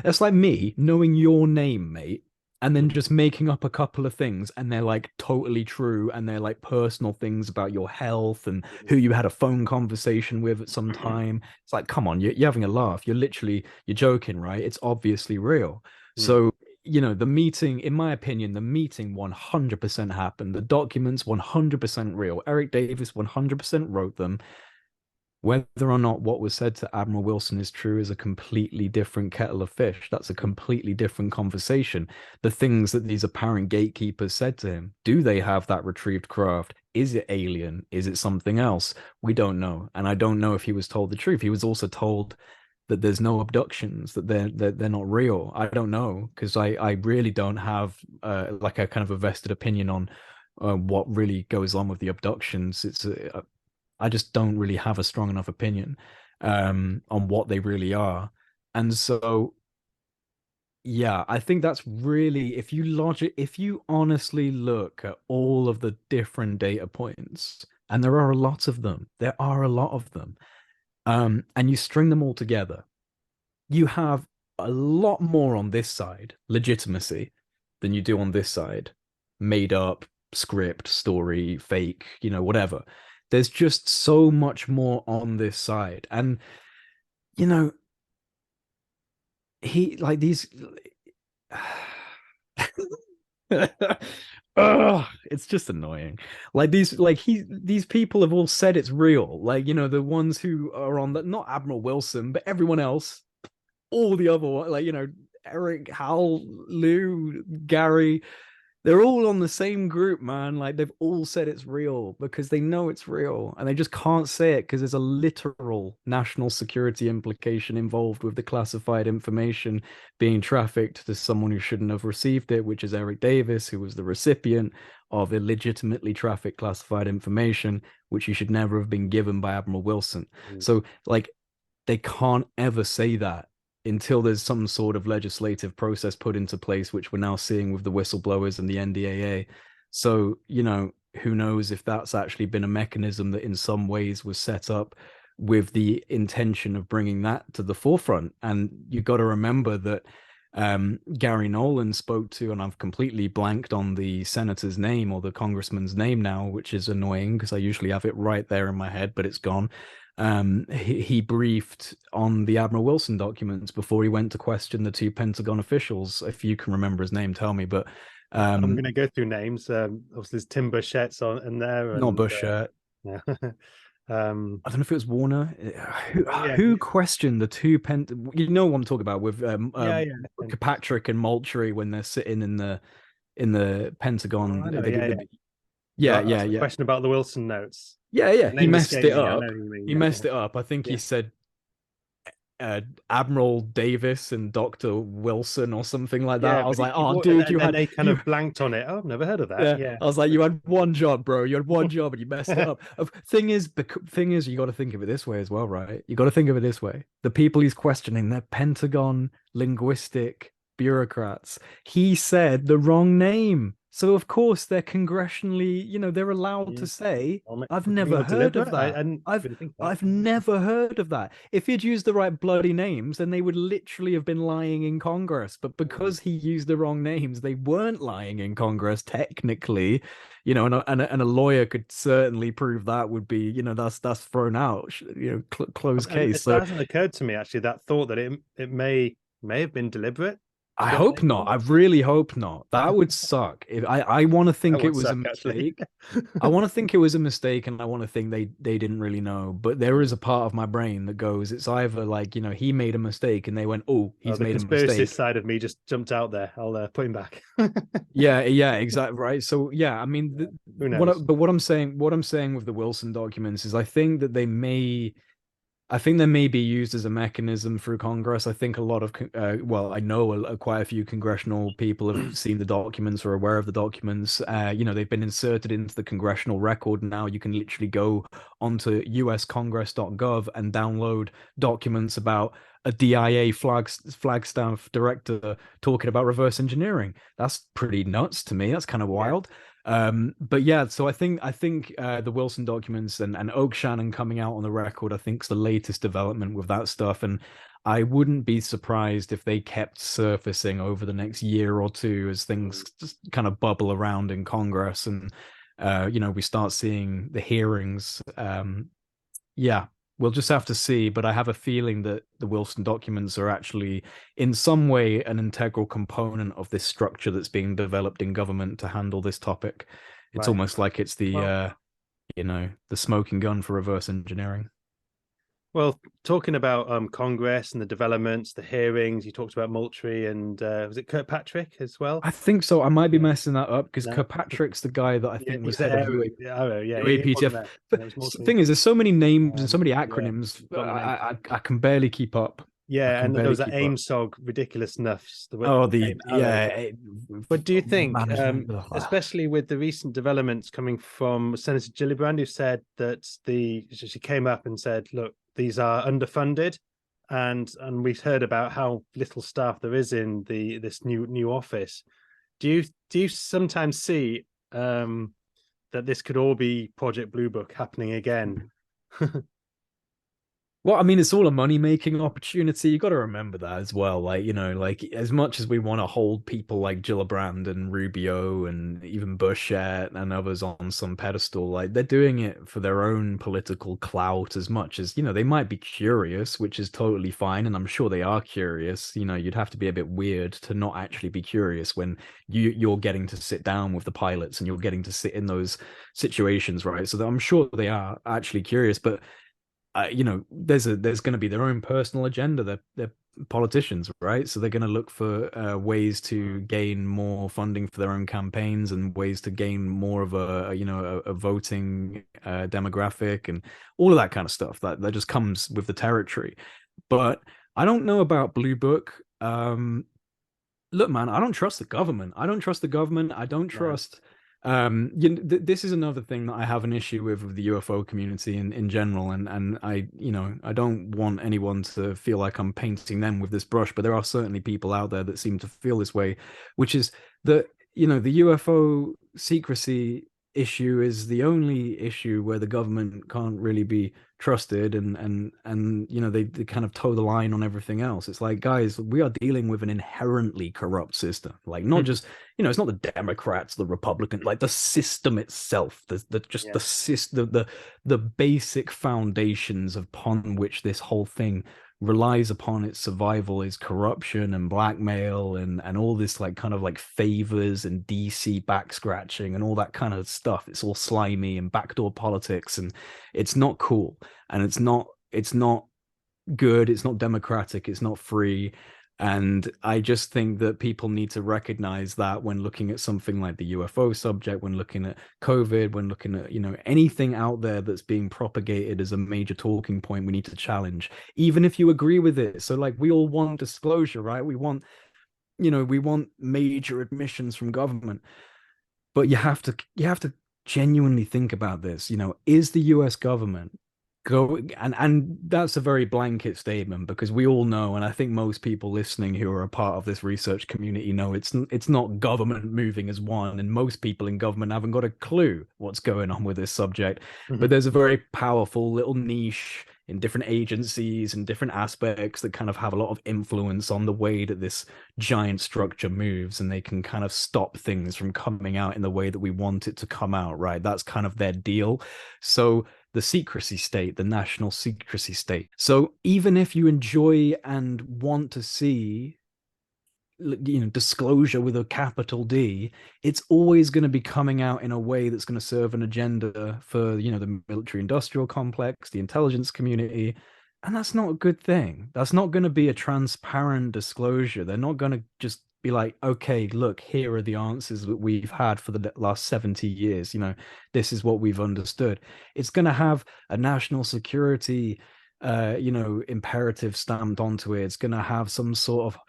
it's like me knowing your name, mate, and then just making up a couple of things, and they're like totally true, and they're like personal things about your health and who you had a phone conversation with at some time. It's like, come on, you're having a laugh. You're joking, right? It's obviously real. So, the meeting, in my opinion, the meeting 100% happened. The documents 100% real. Eric Davis 100% wrote them. Whether or not what was said to Admiral Wilson is true is a completely different kettle of fish. That's a completely different conversation. The things that these apparent gatekeepers said to him, do they have that retrieved craft? Is it alien? Is it something else? We don't know. And I don't know if he was told the truth. He was also told that there's no abductions, that they're not real. I don't know, because I really don't have like a kind of a vested opinion on what really goes on with the abductions. I just don't really have a strong enough opinion on what they really are. And so, yeah, I think that's really, if you honestly look at all of the different data points, and there are a lot of them, and you string them all together, you have a lot more on this side, legitimacy, than you do on this side, made up, script, story, fake, whatever. There's just so much more on this side. And you know, he like these. Oh, it's just annoying. Like these people have all said it's real. Like, the ones who are on that, not Admiral Wilson, but everyone else, all the other one, like, Eric, Hal, Lou, Gary, they're all on the same group, man. Like, they've all said it's real because they know it's real and they just can't say it because there's a literal national security implication involved with the classified information being trafficked to someone who shouldn't have received it, which is Eric Davis, who was the recipient of illegitimately trafficked classified information, which he should never have been given by Admiral Wilson. So, like, they can't ever say that until there's some sort of legislative process put into place, which we're now seeing with the whistleblowers and the NDAA. So, who knows if that's actually been a mechanism that in some ways was set up with the intention of bringing that to the forefront. And you got to remember that Gary Nolan spoke to, and I've completely blanked on the senator's name or the congressman's name now, which is annoying because I usually have it right there in my head, but it's gone. He briefed on the Admiral Wilson documents before he went to question the two Pentagon officials. If you can remember his name, tell me. But I'm going to go through names. Obviously, there's Tim Burchett's in there. Not Burchett. Yeah. I don't know if it was Warner. Yeah. Who questioned the two You know what I'm talking about with Kirkpatrick and Moultrie when they're sitting in the Pentagon. Oh, I know, yeah. Question about the Wilson notes. Yeah. He messed it up. He messed it up. I think he said Admiral Davis and Dr. Wilson or something like that. I was like, oh, dude, they kind of blanked on it. Oh, I've never heard of that. Yeah. I was like, you had one job, bro. You had one job and you messed it up. Thing is, you got to think of it this way as well, right? You got to think of it this way. The people he's questioning, they're Pentagon linguistic bureaucrats. He said the wrong name. So of course they're congressionally, they're allowed to say, I've never heard of that. I've never heard of that. If he'd used the right bloody names, then they would literally have been lying in Congress. But because he used the wrong names, they weren't lying in Congress technically. And a lawyer could certainly prove that would be, that's thrown out. Closed case. It hasn't occurred to me actually that thought that it may have been deliberate. I hope not. I really hope not. That would suck. If I want to think it was a mistake. I want to think it was a mistake, and I want to think they didn't really know. But there is a part of my brain that goes, it's either like, he made a mistake, and they went, oh, he's made a mistake. The conspiracy side of me just jumped out there. I'll put him back. yeah, exactly right. So yeah, I mean, who knows? But what I'm saying with the Wilson documents is, I think they may be used as a mechanism through Congress. I think a lot of, I know quite a few congressional people have seen the documents or are aware of the documents. They've been inserted into the congressional record now. You can literally go onto uscongress.gov and download documents about a DIA Flagstaff director talking about reverse engineering. That's pretty nuts to me. That's kind of wild. But yeah, so I think the Wilson documents and Oak Shannon coming out on the record, I think, is the latest development with that stuff. And I wouldn't be surprised if they kept surfacing over the next year or two as things just kind of bubble around in Congress and we start seeing the hearings. We'll just have to see, but I have a feeling that the Wilson documents are actually in some way an integral component of this structure that's being developed in government to handle this topic. It's almost like it's the smoking gun for reverse engineering. Well, talking about Congress and the developments, the hearings, you talked about Moultrie and was it Kirkpatrick as well? I think so. I might be messing that up because Kirkpatrick's the guy that I think was head of UAPTF. The thing is, there's so many names and so many acronyms. I can barely keep up. Yeah, and there was that AIMSOG ridiculousness. But do you think, especially with the recent developments coming from Senator Gillibrand, who said that she came up and said, look, these are underfunded, and we've heard about how little staff there is in this new office. Do you sometimes see that this could all be Project Blue Book happening again? Well, I mean, it's all a money-making opportunity. You got to remember that as well. Like, like as much as we want to hold people like Gillibrand and Rubio and even Burchett and others on some pedestal, like they're doing it for their own political clout as much as, they might be curious, which is totally fine. And I'm sure they are curious. You'd have to be a bit weird to not actually be curious when you're getting to sit down with the pilots and you're getting to sit in those situations, right? So I'm sure they are actually curious, but there's going to be their own personal agenda. They're politicians, right? So they're going to look for ways to gain more funding for their own campaigns and ways to gain more of a voting demographic and all of that kind of stuff. That just comes with the territory. But I don't know about Blue Book. Look, man, I don't trust the government. I don't trust the government. I don't No. trust. This is another thing that I have an issue with the UFO community in general, and I don't want anyone to feel like I'm painting them with this brush, but there are certainly people out there that seem to feel this way, which is that the UFO secrecy issue is the only issue where the government can't really be trusted, and they kind of toe the line on everything else. It's like, guys, we are dealing with an inherently corrupt system, like not just it's not the Democrats, the Republicans, like the system itself, just Yeah. the system, the basic foundations upon which this whole thing relies upon its survival is corruption and blackmail and all this like kind of like favors and DC back scratching and all that kind of stuff. It's all slimy and backdoor politics, and it's not cool, and it's not good, it's not democratic, it's not free. And I just think that people need to recognize that when looking at something like the UFO subject, when looking at COVID, when looking at, anything out there that's being propagated as a major talking point, we need to challenge, even if you agree with it. So like we all want disclosure, right? We want major admissions from government, but you have to genuinely think about this. Is the US government go and that's a very blanket statement, because we all know, and I think most people listening who are a part of this research community know, it's not government moving as one, and most people in government haven't got a clue what's going on with this subject. But there's a very powerful little niche in different agencies and different aspects that kind of have a lot of influence on the way that this giant structure moves, and they can kind of stop things from coming out in the way that we want it to come out, right? That's kind of their deal. So the secrecy state, the national secrecy state. So even if you enjoy and want to see disclosure with a capital D, it's always going to be coming out in a way that's going to serve an agenda for the military industrial complex, the intelligence community. And that's not a good thing. That's not going to be a transparent disclosure. They're not going to just be like, okay, look, here are the answers that we've had for the last 70 years. This is what we've understood. It's going to have a national security imperative stamped onto it. It's going to have some sort of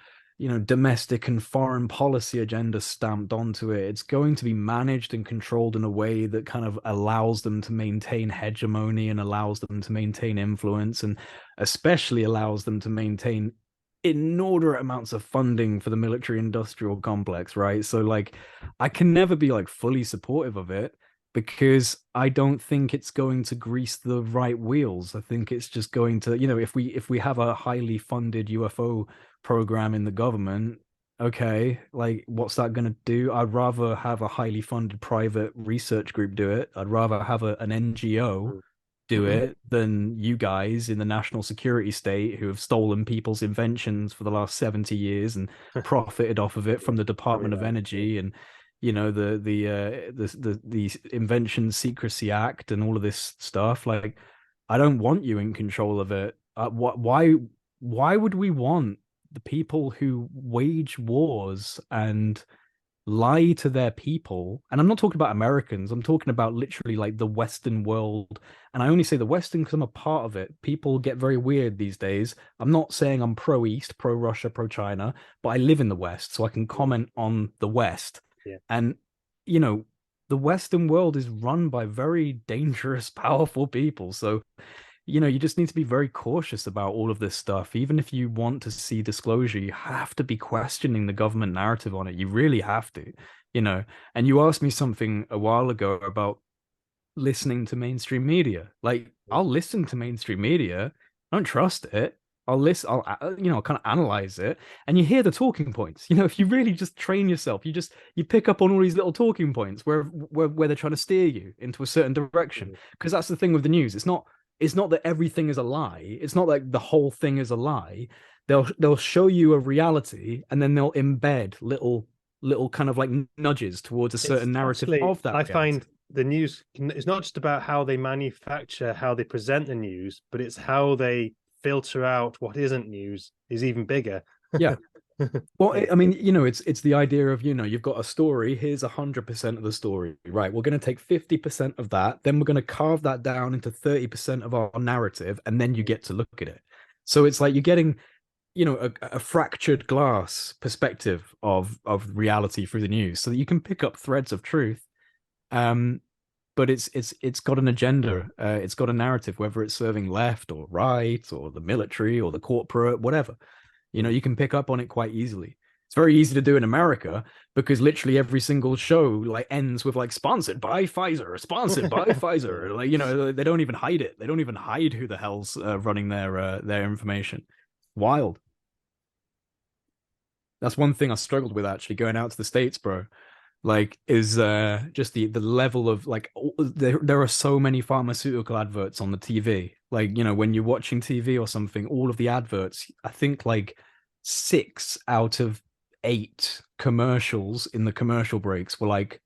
domestic and foreign policy agenda stamped onto it. It's going to be managed and controlled in a way that kind of allows them to maintain hegemony and allows them to maintain influence, and especially allows them to maintain inordinate amounts of funding for the military industrial complex, right? So like I can never be like fully supportive of it, because I don't think it's going to grease the right wheels. I think it's just going to, if we have a highly funded UFO program in the government, okay, like what's that going to do? I'd rather have a highly funded private research group do it. I'd rather have an NGO do it than you guys in the national security state who have stolen people's inventions for the last 70 years and profited off of it from the Department of Energy and the Invention Secrecy Act and all of this stuff. Like, I don't want you in control of it. Why would we want the people who wage wars and lie to their people? And I'm not talking about Americans, I'm talking about literally like the Western world. And I only say the Western because I'm a part of it. People get very weird these days. I'm not saying I'm pro East, pro Russia, pro China, but I live in the West, so I can comment on the West. Yeah. And the Western world is run by very dangerous, powerful people. So you just need to be very cautious about all of this stuff. Even if you want to see disclosure, you have to be questioning the government narrative on it. You really have to, And you asked me something a while ago about listening to mainstream media. Like, I'll listen to mainstream media, I don't trust it. I'll listen, I'll kind of analyze it, and you hear the talking points. If you really just train yourself, you pick up on all these little talking points where they're trying to steer you into a certain direction. Mhm. Because that's the thing with the news. It's not that everything is a lie. It's not like the whole thing is a lie. They'll show you a reality, and then they'll embed little kind of like nudges towards a It's certain narrative actually, of that I reality. find the news it's not just about how they manufacture, how they present the news, but it's how they filter out what isn't news is even bigger. Yeah. Well, It's I mean, it's the idea of, you've got a story. Here's 100% of the story, right? We're going to take 50% of that, then we're going to carve that down into 30% of our narrative, and then you get to look at it. So it's like you're getting, a fractured glass perspective of reality through the news, so that you can pick up threads of truth. Um, but it's got an agenda. It's got a narrative, whether it's serving left or right or the military or the corporate, whatever. You can pick up on it quite easily. It's very easy to do in America because literally every single show like ends with like sponsored by Pfizer, sponsored by Pfizer. Like, they don't even hide it. They don't even hide who the hell's running their information. Wild. That's one thing I struggled with actually going out to the States, bro. Like, is just the level of like there are so many pharmaceutical adverts on the TV. Like, when you're watching TV or something, all of the adverts, I think like 6 out of 8 commercials in the commercial breaks were like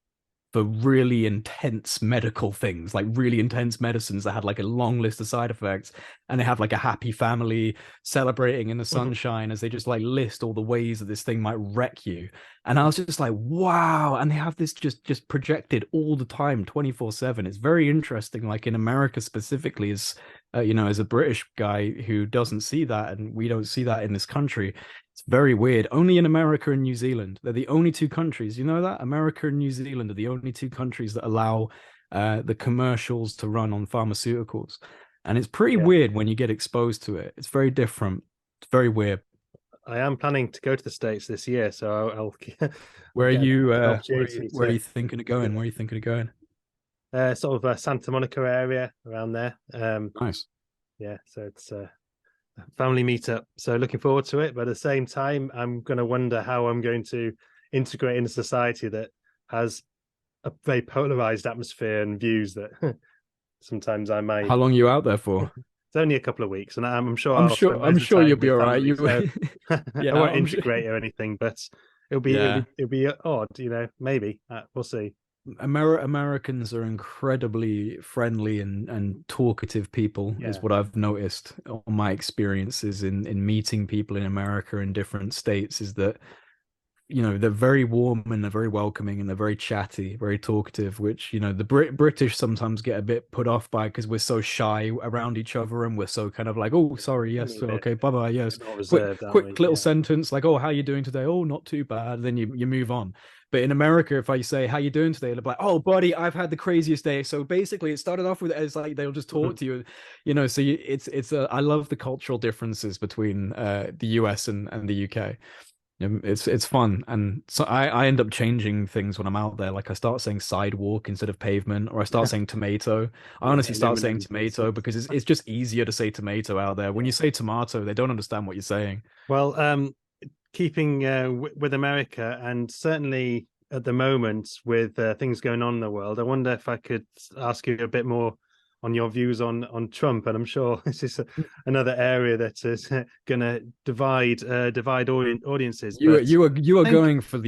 for really intense medical things, like really intense medicines that had like a long list of side effects, and they have like a happy family celebrating in the sunshine as they just like list all the ways that this thing might wreck you. And I was just like, wow. And they have this just projected all the time, 24/7. It's very interesting. Like in America specifically, as a British guy who doesn't see that, and we don't see that in this country. It's very weird. Only in America and New Zealand. They're the only 2 countries. You know that? America and New Zealand are the only 2 countries that allow the commercials to run on pharmaceuticals. And it's pretty yeah. weird when you get exposed to it. It's very different. It's very weird. I am planning to go to the States this year, so I'll Where are get you an where opportunity are to you thinking of going? Where are you thinking of going? sort of Santa Monica area around there. Nice. Yeah, so it's a family meetup. So looking forward to it, but at the same time, I'm going to wonder how I'm going to integrate in a society that has a very polarized atmosphere and views that sometimes I might. How long are you out there for? It's only a couple of weeks, and I'm sure I'm I'll spend sure I'm most of the sure you'll time be with all right. family. You So I yeah, won't I'm sure. integrate or anything, but it'll be it'll Yeah. be it'll be odd, maybe we'll see. Americans are incredibly friendly and talkative people, is Yeah, what I've noticed on my experiences in meeting people in America in different states, is that they're very warm and they're very welcoming and they're very chatty, very talkative, which the British sometimes get a bit put off by because we're so shy around each other and we're so kind of like, oh, sorry, I yes, mean, okay, bye bye, yes, bit more quick reserved, aren't quick we? little Yeah. sentence like, oh, how you doing today? Oh, not too bad. Then you move on. But in America, if I say how you doing today, they'll be like, oh, buddy, I've had the craziest day. So basically, it started off with it's like they'll just talk to you, So I love the cultural differences between the US and the UK. It's fun, and so I end up changing things when I'm out there. Like I start saying sidewalk instead of pavement, or I start saying tomato. I Yeah, honestly start saying aluminum tomato pieces. because it's just easier to say tomato out there. When Yeah. you say tomato, they don't understand what you're saying. Well, keeping with America, and certainly at the moment with things going on in the world, I wonder if I could ask you a bit more on your views on Trump. And I'm sure this is another area that is going to divide audiences. You are But you are you are I think, going for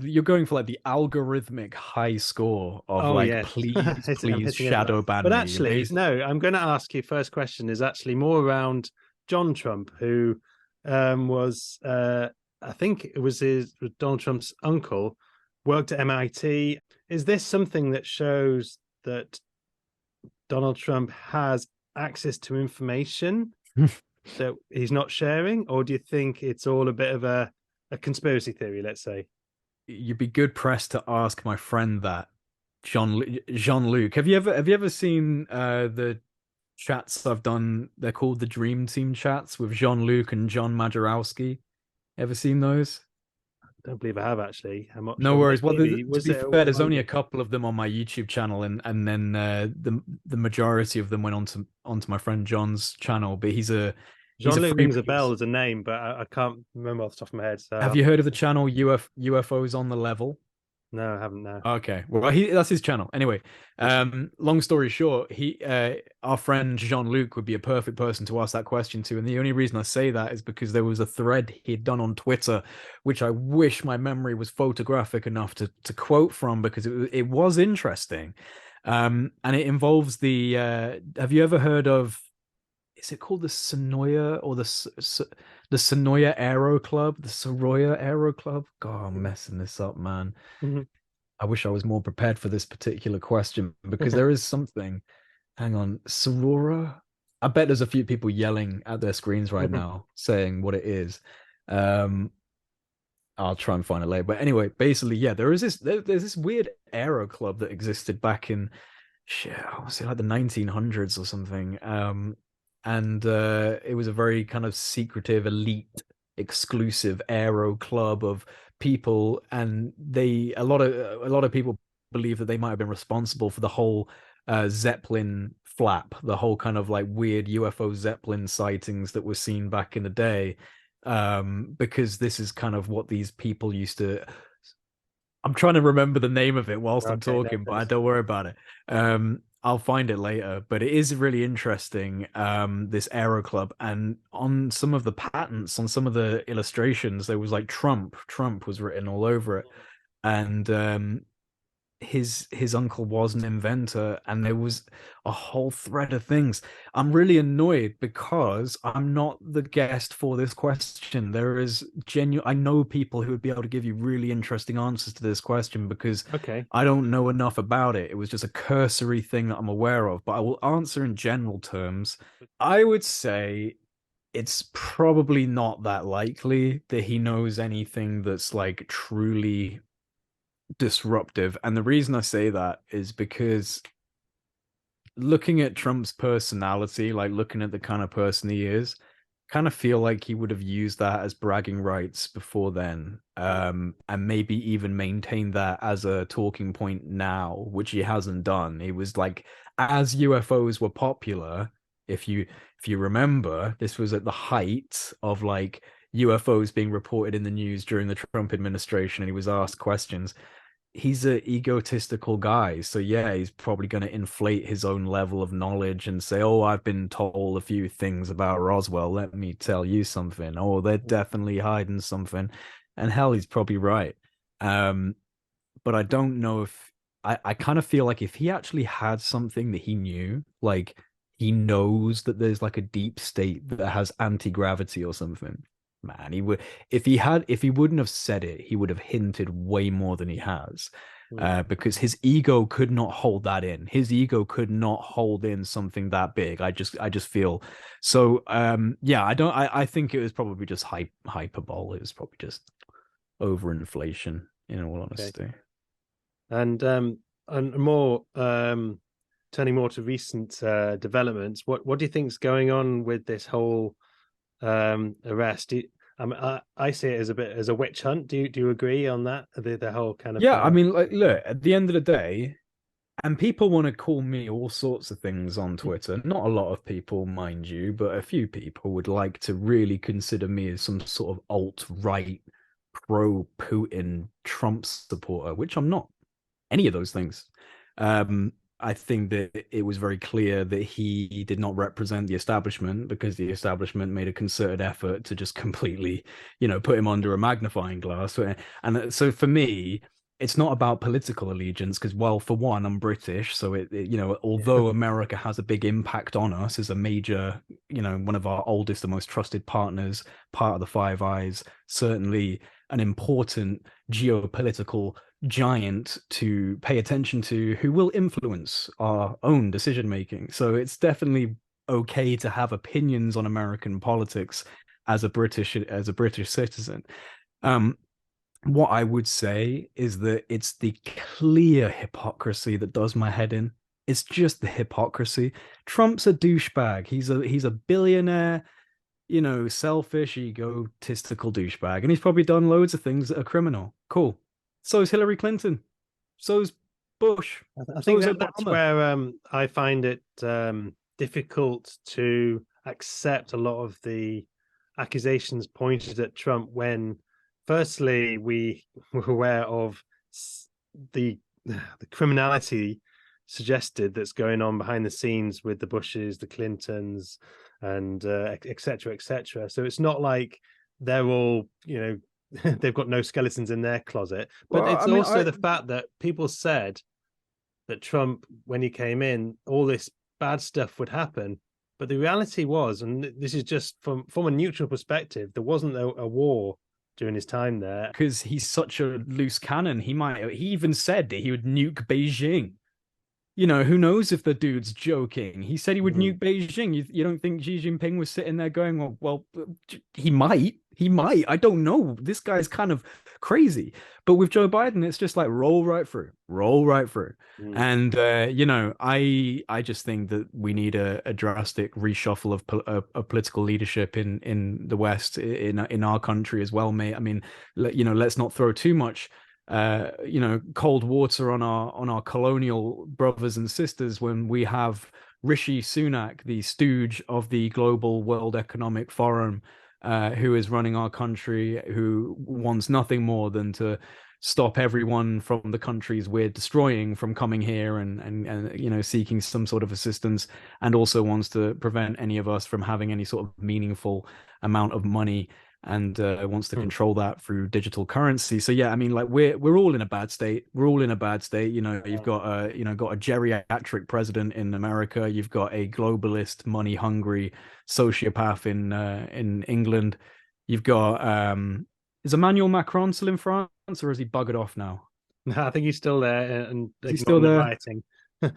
you're going for like the algorithmic high score of oh like, yes, please I'm please hitting everyone. shadow ban But me. actually, no, I'm going to ask you. First question is actually more around John Trump, who was I think it was Donald Trump's uncle, worked at MIT. Is this something that shows that Donald Trump has access to information that he's not sharing, or do you think it's all a bit of a conspiracy theory? Let's say. You'd be good pressed to ask my friend that, Jean-Luc. Have you ever seen the chats I've done? They're called the Dream Team chats with Jean-Luc and John Majerowski. Ever seen those? don't believe I have actually. I'm not No sure. worries. Well, Maybe to was be it fair, there's only a widely? couple of them on my YouTube channel, and then the majority of them went onto my friend John's channel. But he's a Jean-Luc rings a bell famous. as a name, but I can't remember off the top of my head. So Have you heard of the channel UFOs on the Level? no, I haven't. No. Okay, well, that's his channel. Anyway, long story short, our friend Jean-Luc would be a perfect person to ask that question to, and the only reason I say that is because there was a thread he'd done on Twitter, which I wish my memory was photographic enough to quote from, because it was interesting, and it involves the. Have you ever heard of? Is it called the Sonoya or the Sonoya Aero Club? The Soroya Aero Club? God, I'm messing this up, man. Mhm. I wish I was more prepared for this particular question, because there is something. Hang on, Sorora. I bet there's a few people yelling at their screens right now saying what it is. Um, I'll try and find it later. But anyway, basically, yeah, there's this weird aero club that existed back in shit, I want to say like the 1900s or something. And it was a very kind of secretive, elite, exclusive aero club of people, and a lot of people believe that they might have been responsible for the whole Zeppelin flap, the whole kind of like weird UFO Zeppelin sightings that were seen back in the day. Because this is kind of what these people used to. I'm trying to remember the name of it whilst I'm Okay, no, talking, but I that's don't worry about it. I'll find it later, but it is really interesting. This Aero Club, and on some of the patents, on some of the illustrations, there was like Trump. Trump was written all over it, and his uncle was an inventor, and there was a whole thread of things. I'm really annoyed because I'm not the guest for this question. There is genuine I know people who would be able to give you really interesting answers to this question, because okay. I don't know enough about it. It was just a cursory thing that I'm aware of, but I will answer in general terms. I would say it's probably not that likely that he knows anything that's like truly disruptive. And the reason I say that is because looking at Trump's personality, like looking at the kind of person he is, kind of feel like he would have used that as bragging rights before then, and maybe even maintained that as a talking point now, which he hasn't done. It was like, as UFOs were popular, if you remember, this was at the height of like UFOs being reported in the news during the Trump administration, and he was asked questions. He's an egotistical guy, so yeah, he's probably going to inflate his own level of knowledge and say, oh, I've been told a few things about Roswell, let me tell you something. Oh, they're definitely hiding something. And hell, he's probably right. But I don't know if I kind of feel like if he actually had something that he knew, like he knows that there's like a deep state that has anti-gravity or something, man, he would. If he wouldn't have said it, he would have hinted way more than he has. Because his ego could not hold that in. His ego could not hold in something that big. I just feel so. Yeah, I don't. I think it was probably just hyperbole. It was probably just overinflation. In all Okay. honesty. And more turning more to recent developments. What do you think's going on with this whole arrest? I see it as a bit as a witch hunt. Do you agree on that? The whole kind of Yeah, I mean, like, look, at the end of the day, and people want to call me all sorts of things on Twitter. Not a lot of people, mind you, but a few people would like to really consider me as some sort of alt-right, pro-Putin Trump supporter, which I'm not any of those things. I think that it was very clear that he did not represent the establishment, because the establishment made a concerted effort to just completely, put him under a magnifying glass. And so for me, it's not about political allegiance, because, well, for one, I'm British, so although America has a big impact on us as a major, one of our oldest and most trusted partners, part of the Five Eyes, certainly an important geopolitical giant to pay attention to, who will influence our own decision making. So it's definitely okay to have opinions on American politics as a British citizen. What I would say is that it's the clear hypocrisy that does my head in. It's just the hypocrisy. Trump's a douchebag. He's a billionaire. selfish, egotistical douchebag, and he's probably done loads of things that are criminal. Cool. So is Hillary Clinton. So is Bush. I So think is that's Obama. where I find it difficult to accept a lot of the accusations pointed at Trump when, firstly, we were aware of the criminality suggested that's going on behind the scenes with the Bushes, the Clintons, and et cetera, et cetera. So it's not like they're all, they've got no skeletons in their closet. But Well, it's I mean, also the fact that people said that Trump, when he came in, all this bad stuff would happen. But the reality was, and this is just from a neutral perspective, there wasn't a war during his time there. because he's such a loose cannon, he even said that he would nuke Beijing. Who knows if the dude's joking? He said he would nuke Beijing. You don't think Xi Jinping was sitting there going, well, he might. He might. I don't know. This guy's kind of crazy. But with Joe Biden, it's just like roll right through, roll right through. And, I just think that we need a drastic reshuffle of political leadership in the West, in our country as well, mate. I mean, let's not throw too much cold water on our colonial brothers and sisters when we have Rishi Sunak, the stooge of the Global World Economic Forum, who is running our country, who wants nothing more than to stop everyone from the countries we're destroying from coming here and seeking some sort of assistance, and also wants to prevent any of us from having any sort of meaningful amount of money, and wants to control that through digital currency. So yeah, I mean, like we're all in a bad state. We're all in a bad state. You've got a geriatric president in America. You've got a globalist, money hungry sociopath in England. You've got is Emmanuel Macron still in France, or is he buggered off now? I think he's still there and Is he still the there? rioting.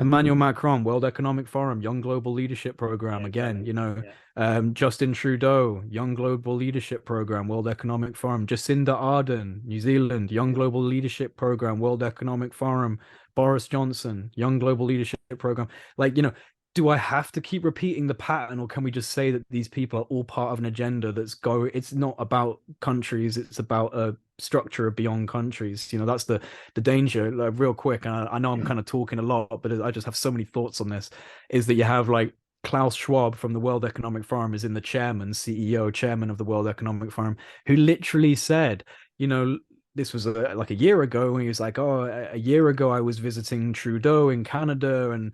Emmanuel Macron, World Economic Forum, Young Global Leadership Program. Yeah, Again, exactly. Yeah. Justin Trudeau, Young Global Leadership Program, World Economic Forum. Jacinda Ardern, New Zealand, Young Global Leadership Program, World Economic Forum. Boris Johnson, Young Global Leadership Program. Do I have to keep repeating the pattern, or can we just say that these people are all part of an agenda it's not about countries, it's about a structure beyond countries? That's the danger. Like, real quick, and I know I'm kind of talking a lot, but I just have so many thoughts on this, is that you have like Klaus Schwab from the World Economic Forum is in the chairman of the World Economic Forum, who literally said, this was like a year ago, when he was like, oh, a year ago I was visiting Trudeau in Canada, and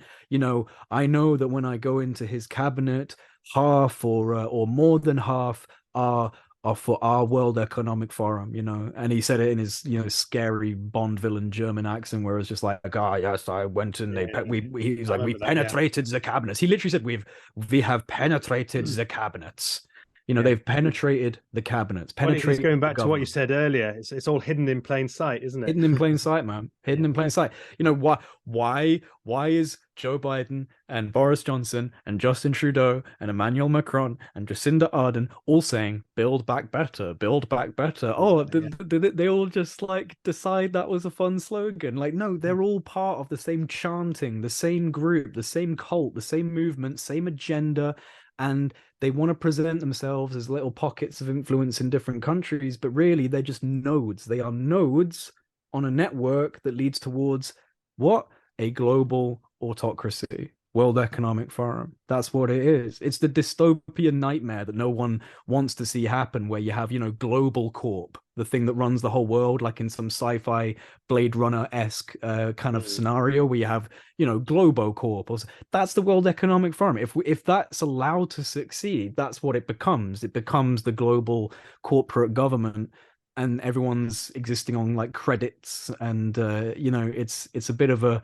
I know that when I go into his cabinet, half or more than half are for our World Economic Forum, and he said it in his scary Bond villain German accent, where it was just like, ah, yes, I went and he's like, we've penetrated the cabinets. He literally said, we have penetrated the cabinets. They've penetrated the cabinets. He's going back to what you said earlier. It's all hidden in plain sight, isn't it? Hidden in plain sight, man. Hidden in plain sight. Why is Joe Biden and Boris Johnson and Justin Trudeau and Emmanuel Macron and Jacinda Ardern all saying "Build back better, build back better"? Oh, they all just like decide that was a fun slogan? Like, no, they're all part of the same chanting, the same group, the same cult, the same movement, same agenda. And they want to present themselves as little pockets of influence in different countries, but really they're just nodes. They are nodes on a network that leads towards what? A global autocracy. World Economic Forum. That's what it is. It's the dystopian nightmare that no one wants to see happen, where you have, Global Corp, the thing that runs the whole world, like in some sci-fi Blade Runner-esque kind of scenario, where you have, Globo Corp. That's the World Economic Forum. If that's allowed to succeed, that's what it becomes. It becomes the global corporate government, and everyone's existing on like credits, and it's a bit of a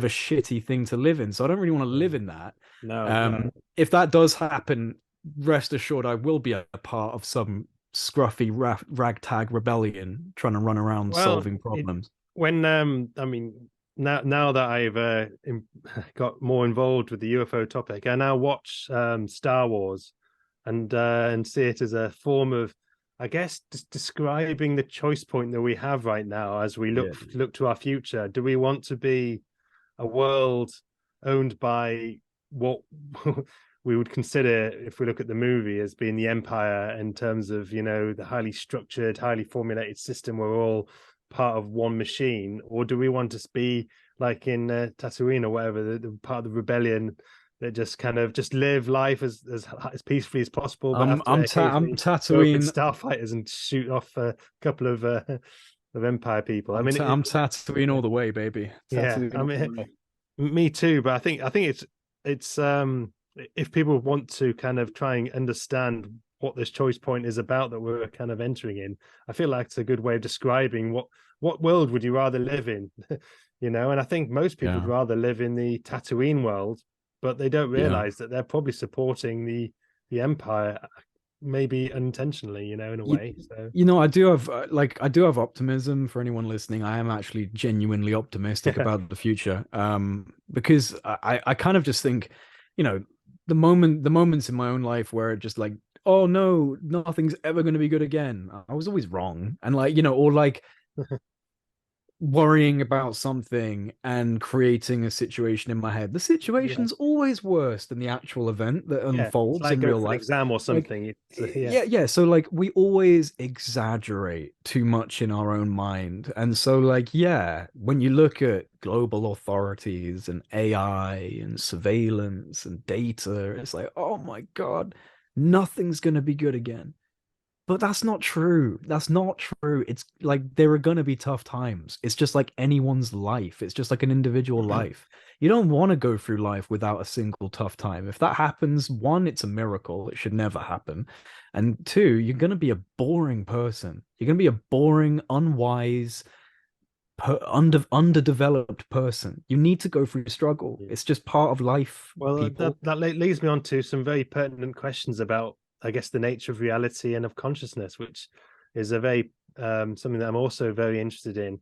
shitty thing to live in. So I don't really want to live in that. No. If that does happen, rest assured I will be a part of some scruffy ragtag rebellion trying to run around solving problems. Now that I've got more involved with the UFO topic, I now watch Star Wars and see it as a form of, I guess, just describing the choice point that we have right now as we look to our future. Do we want to be a world owned by what we would consider, if we look at the movie, as being the empire in terms of, you know, the highly structured, highly formulated system where we're all part of one machine, or do we want to be like in Tatooine or whatever, the part of the rebellion that just kind of just live life as peacefully as possible, but have to I'm occasionally go up in Tatooine. starfighters and shoot off a couple of Empire people. I mean, I'm Tatooine all the way, baby. yeah, Tatooine I all the mean, way. me too. But I think it's if people want to kind of try and understand what this choice point is about that we're kind of entering in, I feel like it's a good way of describing what world would you rather live in, you know? And I think most people would rather live in the Tatooine world, but they don't realize that they're probably supporting the Empire, maybe unintentionally, you know, in a way. So you know, I do have I do have optimism for anyone listening. I am actually genuinely optimistic about the future. Because I kind of just think, you know, the moments in my own life where it just like, oh no, nothing's ever going to be good again. I was always wrong. And like, you know, or like worrying about something and creating a situation in my head. The situation's always worse than the actual event that it's unfolds like in going real for an life. exam or Like, something. yeah. So like we always exaggerate too much in our own mind. And so like, yeah, when you look at global authorities and AI and surveillance and data, it's like, oh my God, nothing's gonna be good again. But that's not true. That's not true. It's like there are going to be tough times. It's just like anyone's life. It's just like an individual life. You don't want to go through life without a single tough time. If that happens, one, it's a miracle. It should never happen. And two, you're going to be a boring person. You're going to be a boring, unwise, underdeveloped person. You need to go through struggle. It's just part of life, Well, people. that leads me on to some very pertinent questions about, I guess, the nature of reality and of consciousness, which is a very something that I'm also very interested in.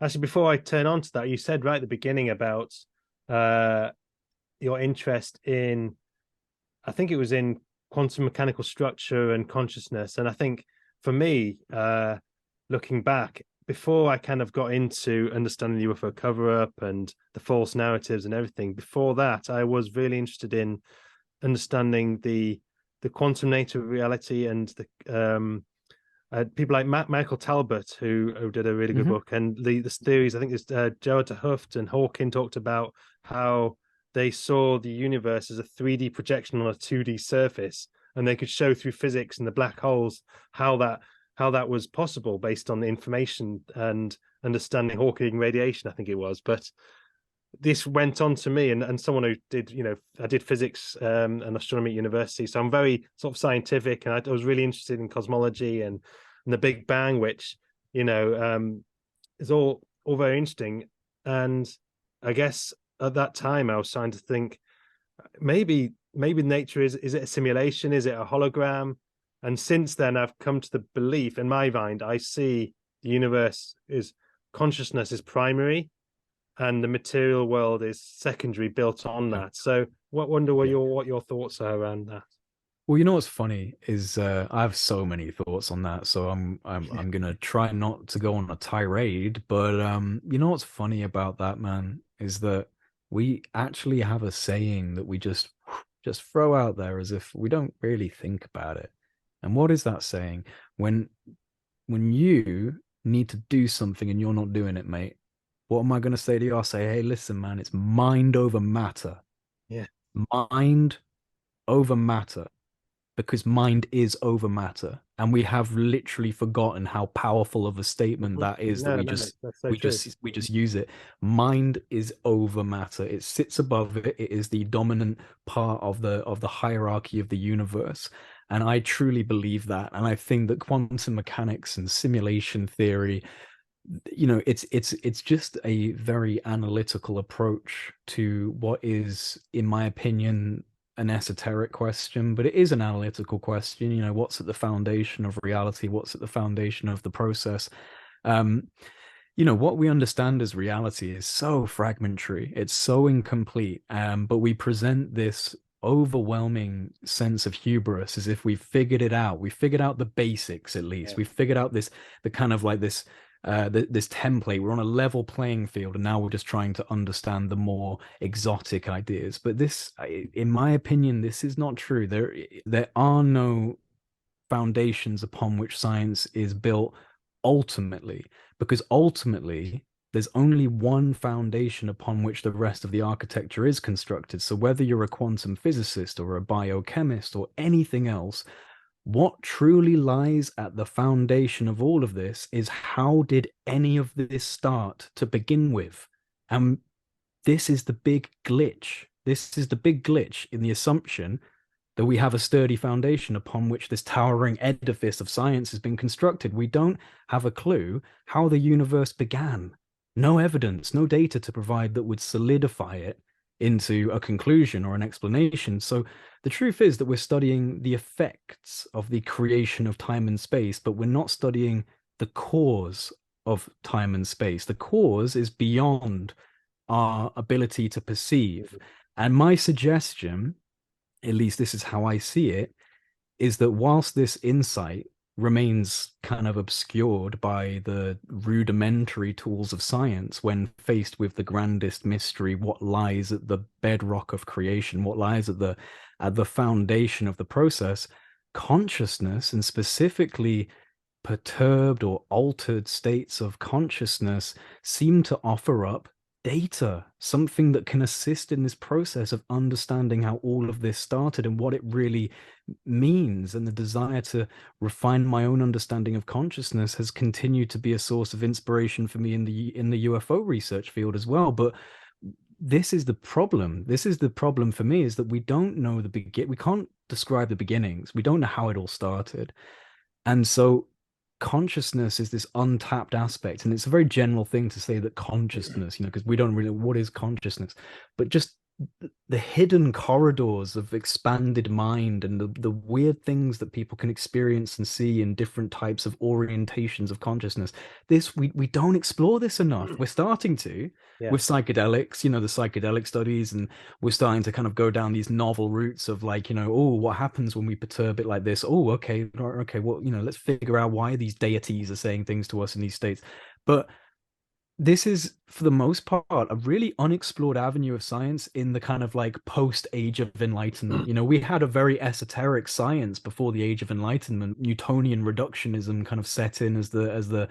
Actually, before I turn on to that, you said right at the beginning about uh, your interest in, I think it was in quantum mechanical structure and consciousness, and I think for me, looking back, before I kind of got into understanding the UFO cover up and the false narratives and everything, before that, I was really interested in understanding the quantum nature of reality and the people like Michael Talbot, who did a really good book, and the theories. I think it's Joe Hooft and Hawking talked about how they saw the universe as a 3D projection on a 2D surface, and they could show through physics and the black holes how that was possible based on the information and understanding Hawking radiation, I think it was. But this went on to me, and someone who did, you know, I did physics and astronomy at university, so I'm very sort of scientific, and I was really interested in cosmology and the Big Bang, which, you know, is all very interesting. And I guess at that time I was trying to think, maybe nature is it a simulation, is it a hologram? And since then I've come to the belief, in my mind, I see the universe is consciousness is primary and the material world is secondary, built on that. So wonder what your thoughts are around that. Well, you know what's funny is I have so many thoughts on that, so I'm gonna try not to go on a tirade. But you know what's funny about that, man, is that we actually have a saying that we just throw out there as if we don't really think about it. And what is that saying? When you need to do something and you're not doing it, mate, what am I gonna say to you? I'll say, hey, listen, man, it's mind over matter. Yeah. Mind over matter, because mind is over matter, and we have literally forgotten how powerful of a statement that is, that No, that's so true. we just use it. Mind is over matter. It sits above it. It is the dominant part of the hierarchy of the universe. And I truly believe that. And I think that quantum mechanics and simulation theory, you know, it's just a very analytical approach to what is, in my opinion, an esoteric question, but it is an analytical question. You know, what's at the foundation of reality? What's at the foundation of the process? Um, you know, what we understand as reality is so fragmentary, it's so incomplete, but we present this overwhelming sense of hubris as if we've figured it out. We figured out the basics, at least. Yeah. We figured out the kind of like this this template. We're on a level playing field, and now we're just trying to understand the more exotic ideas. But this, in my opinion, this is not true. There are no foundations upon which science is built ultimately, because ultimately there's only one foundation upon which the rest of the architecture is constructed. So whether you're a quantum physicist or a biochemist or anything else, what truly lies at the foundation of all of this is, how did any of this start to begin with? And this is the big glitch. This is the big glitch in the assumption that we have a sturdy foundation upon which this towering edifice of science has been constructed. We don't have a clue how the universe began. No evidence, no data to provide that would solidify it into a conclusion or an explanation. So the truth is that we're studying the effects of the creation of time and space, but we're not studying the cause of time and space. The cause is beyond our ability to perceive. And my suggestion, at least this is how I see it, is that whilst this insight remains kind of obscured by the rudimentary tools of science when faced with the grandest mystery, what lies at the bedrock of creation, what lies at the foundation of the process, consciousness, and specifically perturbed or altered states of consciousness, seem to offer up data, something that can assist in this process of understanding how all of this started and what it really means. And the desire to refine my own understanding of consciousness has continued to be a source of inspiration for me in the UFO research field as well. But this is the problem. This is the problem for me, is that we don't know we can't describe the beginnings. We don't know how it all started. And so consciousness is this untapped aspect, and it's a very general thing to say that consciousness, because we don't really know what is consciousness, but just the hidden corridors of expanded mind and the weird things that people can experience and see in different types of orientations of consciousness. We don't explore this enough. We're starting to with psychedelics, the psychedelic studies, and we're starting to kind of go down these novel routes of like, oh, what happens when we perturb it like this? Oh, okay, well, let's figure out why these deities are saying things to us in these states. But this is, for the most part, a really unexplored avenue of science in the kind of like post Age of Enlightenment. We had a very esoteric science before the Age of Enlightenment. Newtonian reductionism kind of set in as the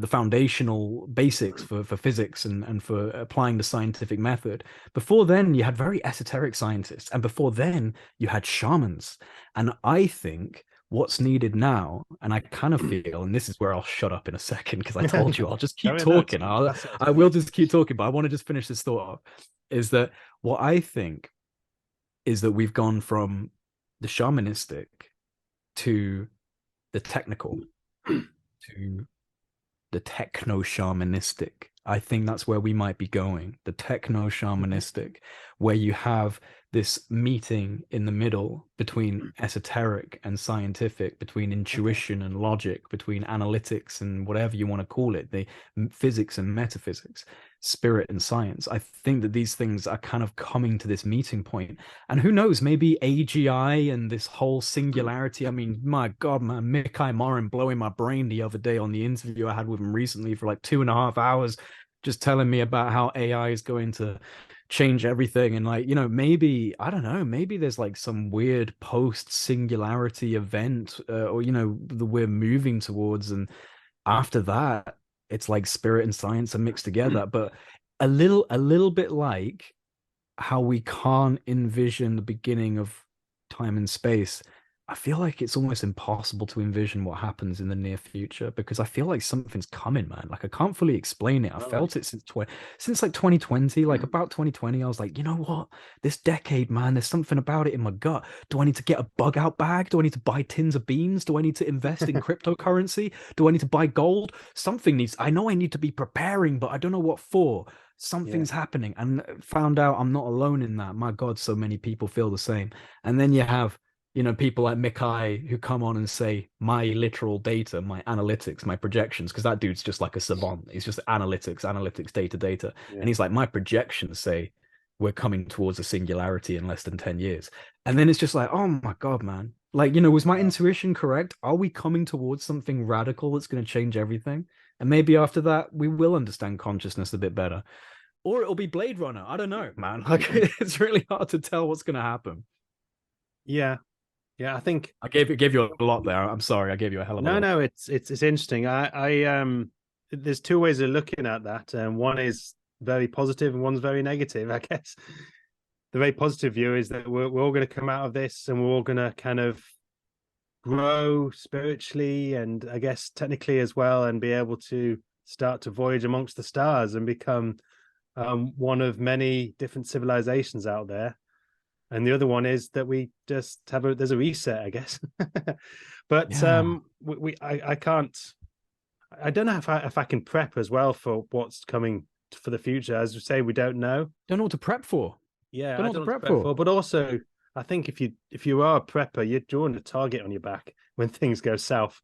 foundational basics for physics and for applying the scientific method. Before then, you had very esoteric scientists, and before then, you had shamans. And I think what's needed now, and I kind of feel, and this is where I'll shut up in a second, because I told you I'll just keep talking. I will just keep talking, but I want to just finish this thought off, is that what I think is that we've gone from the shamanistic to the technical to the techno-shamanistic. I think that's where we might be going, the techno-shamanistic, where you have this meeting in the middle between esoteric and scientific, between intuition and logic, between analytics and whatever you want to call it, the physics and metaphysics, spirit and science. I think that these things are kind of coming to this meeting point. And who knows, maybe AGI and this whole singularity. I mean, my God, man, Mikhail Morin blowing my brain the other day on the interview I had with him recently for like 2.5 hours, just telling me about how AI is going to change everything. And like, maybe, I don't know, maybe there's like some weird post singularity event or that we're moving towards, and after that it's like spirit and science are mixed together. But a little bit like how we can't envision the beginning of time and space, I feel like it's almost impossible to envision what happens in the near future, because I feel like something's coming, man. Like I can't fully explain it. I felt it since like 2020, like about 2020. I was like, you know what? This decade, man, there's something about it in my gut. Do I need to get a bug out bag? Do I need to buy tins of beans? Do I need to invest in cryptocurrency? Do I need to buy gold? I know I need to be preparing, but I don't know what for. Something's happening, and found out I'm not alone in that. My God, so many people feel the same. And then you have people like Mikhail who come on and say, my literal data, my analytics, my projections, because that dude's just like a savant. He's just analytics, data. Yeah. And he's like, my projections say we're coming towards a singularity in less than 10 years. And then it's just like, oh my God, man. Like, was my intuition correct? Are we coming towards something radical that's going to change everything? And maybe after that, we will understand consciousness a bit better. Or it'll be Blade Runner. I don't know, man. Like, it's really hard to tell what's going to happen. Yeah. I think I gave you a lot there. I'm sorry. I gave you a hell of a lot. No, it's interesting. There's two ways of looking at that. One is very positive and one's very negative, I guess. The very positive view is that we're all going to come out of this and we're all going to kind of grow spiritually and I guess technically as well, and be able to start to voyage amongst the stars and become one of many different civilizations out there. And the other one is that we just there's a reset, I guess. But Yeah. I can't, I don't know if I can prep as well for what's coming for the future. As you say, we don't know. Don't know what to prep for. Yeah, Don't I know what don't to know what prep to prep for. for. But also, I think if you are a prepper, you're drawing a target on your back when things go south.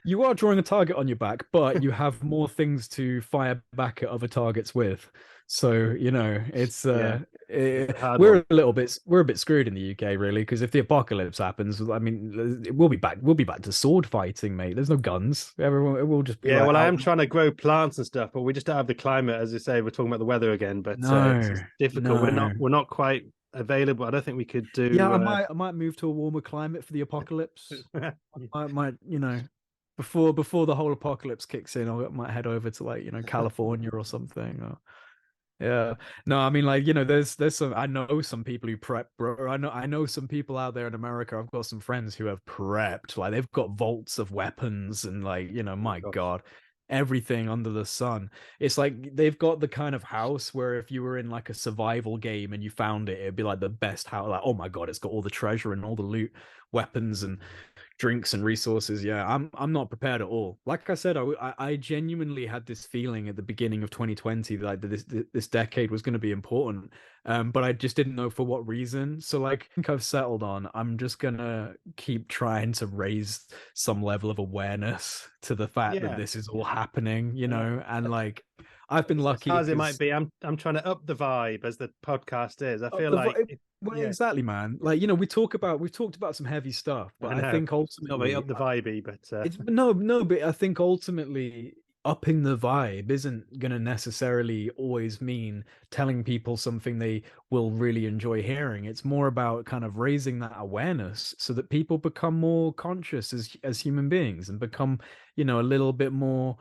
You are drawing a target on your back, but you have more things to fire back at other targets with. So, it's Yeah, it's a hard we're one. a bit screwed in the UK, really, because if the apocalypse happens, I mean, we'll be back to sword fighting, mate. There's no guns. Everyone, it will just be Yeah, like well, I out. am trying to grow plants and stuff, but we just don't have the climate. As you say, we're talking about the weather again, but No, it's difficult. no. We're not quite available. I don't think we could Yeah, do. I might move to a warmer climate for the apocalypse. I might, before the whole apocalypse kicks in, I might head over to like, California or something. Or, yeah. No, I mean, like, there's some, I know some people who prep, bro. I know some people out there in America. I've got some friends who have prepped, like they've got vaults of weapons and like, my Gosh. God, everything under the sun. It's like they've got the kind of house where if you were in like a survival game and you found it, it'd be like the best house. Like, oh my God, it's got all the treasure and all the loot, weapons and drinks and resources. Yeah, I'm not prepared at all. Like I said, I genuinely had this feeling at the beginning of 2020 that like this decade was going to be important, but I just didn't know for what reason. So like, I think I've settled on I'm just gonna keep trying to raise some level of awareness to the fact that Yeah, this is all happening, and like I've been as lucky hard as it might because be, I'm trying to up the vibe as the podcast is. I up feel the like, well, yeah, exactly, man. Like, we've talked about some heavy stuff, but I I know think it's not very ultimately up the vibey, but it's no, but I think ultimately upping the vibe isn't going to necessarily always mean telling people something they will really enjoy hearing. It's more about kind of raising that awareness so that people become more conscious as human beings and become, a little bit more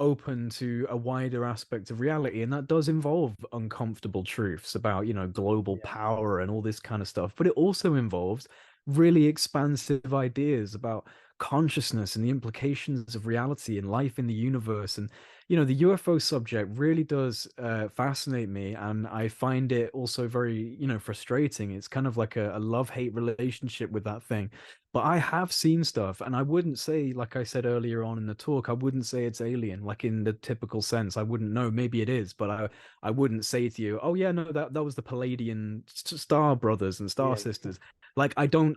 open to a wider aspect of reality. And that does involve uncomfortable truths about, global yeah, power and all this kind of stuff. But it also involves really expansive ideas about consciousness and the implications of reality and life in the universe. And the UFO subject really does fascinate me, and I find it also very frustrating. It's kind of like a love-hate relationship with that thing. But I have seen stuff, and I wouldn't say, like I said earlier on in the talk, I wouldn't say it's alien like in the typical sense. I wouldn't know, maybe it is, but I wouldn't say to you, oh yeah, no, that was the Palladian star brothers and star yeah, sisters. Like I don't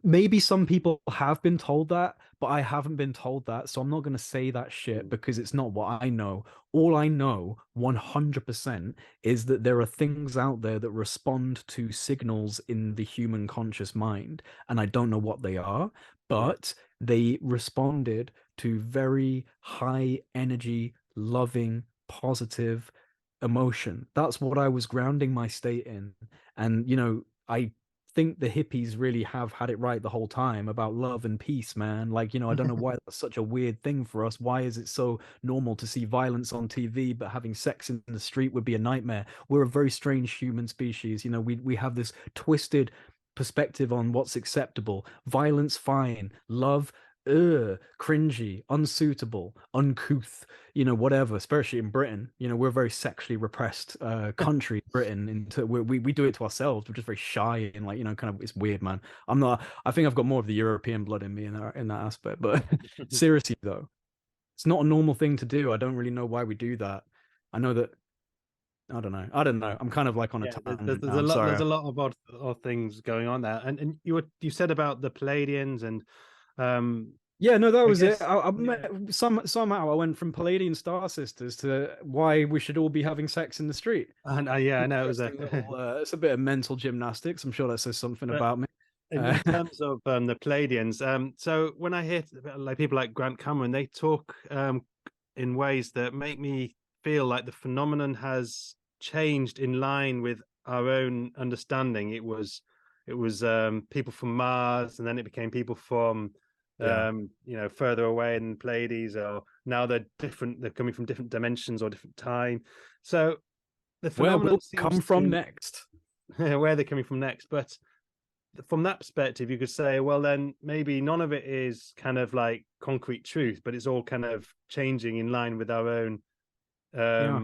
maybe some people have been told that, but I haven't been told that. So I'm not going to say that shit mm, because it's not what I know. All I know 100% is that there are things out there that respond to signals in the human conscious mind. And I don't know what they are, yeah, but they responded to very high energy, loving, positive emotion. That's what I was grounding my state in. And, I think the hippies really have had it right the whole time about love and peace, man. Like, I don't know why that's such a weird thing for us. Why is it so normal to see violence on TV, but having sex in the street would be a nightmare? We're a very strange human species. We have this twisted perspective on what's acceptable. Violence, fine. Love, cringy, unsuitable, uncouth, whatever, especially in Britain. We're a very sexually repressed country, Britain, into we do it to ourselves. We're just very shy and like, kind of, it's weird, man. I think I've got more of the European blood in me in that aspect. But seriously though, it's not a normal thing to do. I don't really know why we do that. I know that I don't know. I'm kind of like on a yeah. tangent There's now. a I'm lot. sorry. There's a lot of odd things going on there, and you said about the Palladians and Yeah, no, that I was it. guess, yeah. Somehow I went from Palladian Star Sisters to why we should all be having sex in the street. And yeah, I know it was a. Interesting little. It's a bit of mental gymnastics. I'm sure that says something But about me. in terms of the Palladians, so when I hear like people like Grant Cameron, they talk in ways that make me feel like the phenomenon has changed in line with our own understanding. It was people from Mars, and then it became people from Yeah. further away in Pleiades, or now they're different. They're coming from different dimensions or different time. So the Where phenomenon will seems come from to next? where they're coming from next, but from that perspective, you could say, well, then maybe none of it is kind of like concrete truth, but it's all kind of changing in line with our own. Yeah.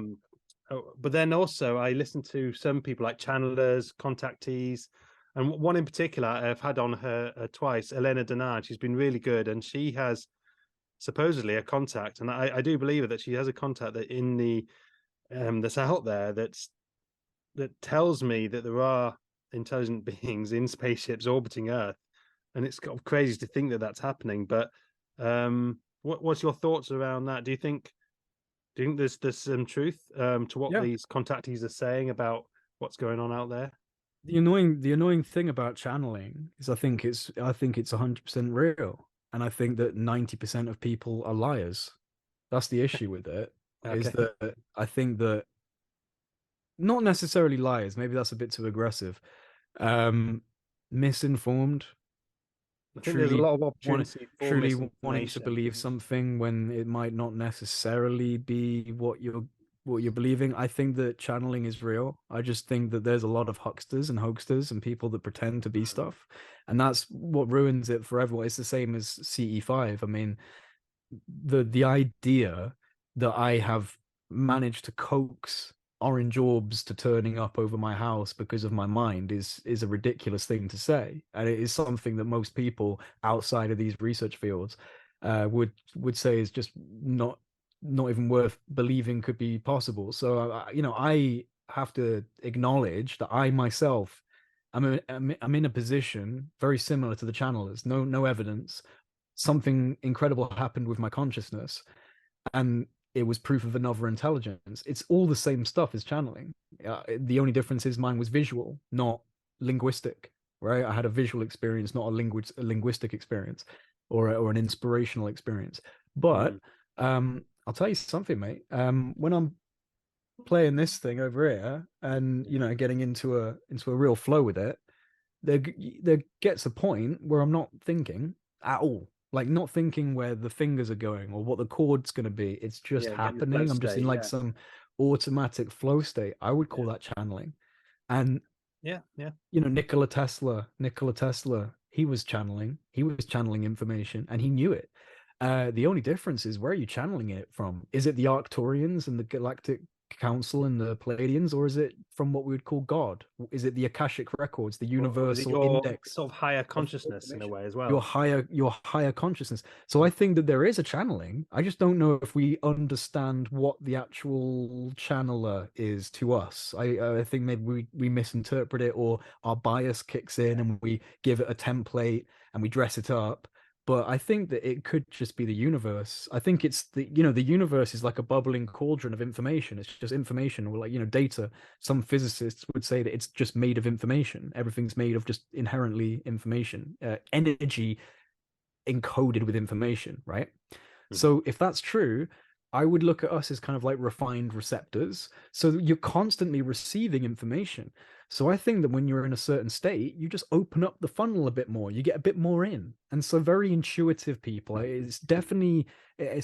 But then also, I listen to some people like channelers, contactees, and one in particular I've had on her twice, Elena Denard. She's been really good, and she has supposedly a contact, and I do believe it, that she has a contact that in the that's out there that tells me that there are intelligent beings in spaceships orbiting Earth, and it's kind of crazy to think that that's happening. But what's your thoughts around that? Do you think there's some truth to what Yeah. these contactees are saying about what's going on out there? The annoying thing about channeling is I think it's 100% real. And I think that 90% of people are liars. That's the issue with it, is Okay, that I think that not necessarily liars, maybe that's a bit too aggressive. Um, Misinformed, I think there's a truly lot of want opportunity for truly wanting to misinformation. believe something when it might not necessarily be what you're believing. I think that channeling is real. I just think that there's a lot of hucksters and hoaxsters and people that pretend to be stuff, and that's what ruins it for everyone. It's the same as CE5. I mean, the idea that I have managed to coax orange orbs to turning up over my house because of my mind is a ridiculous thing to say, and it is something that most people outside of these research fields would say is just not even worth believing could be possible. So I have to acknowledge that I myself I'm in a position very similar to the channelers. No evidence, something incredible happened with my consciousness, and it was proof of another intelligence. It's all the same stuff as channeling. The only difference is mine was visual, not linguistic. Right? I had a visual experience, not a linguistic experience, or an inspirational experience. But Mm. I'll tell you something, mate. When I'm playing this thing over here, and getting into a real flow with it, there gets a point where I'm not thinking at all. Like, not thinking where the fingers are going or what the chord's going to be. It's just Yeah, get in the flow happening. I'm just in state. like Yeah, some automatic flow state. I would call yeah, that channeling. And yeah, yeah. Nikola Tesla, he was channeling information, and he knew it. The only difference is, where are you channeling it from? Is it the Arcturians and the Galactic Council and the Palladians, or is it from what we would call God? Is it the Akashic records, the Or is it universal your index sort of higher of consciousness in a information? way as Your well? higher consciousness. So I think that there is a channeling. I just don't know if we understand what the actual channeler is to us. I think maybe we misinterpret it, or our bias kicks in and we give it a template and we dress it up. But I think that it could just be the universe. I think it's the universe is like a bubbling cauldron of information. It's just information, or like, data. Some physicists would say that it's just made of information. Everything's made of just inherently information, energy encoded with information, right? Mhm. So if that's true, I would look at us as kind of like refined receptors. So you're constantly receiving information. So I think that when you're in a certain state, you just open up the funnel a bit more. You get a bit more in. And so very intuitive people, it's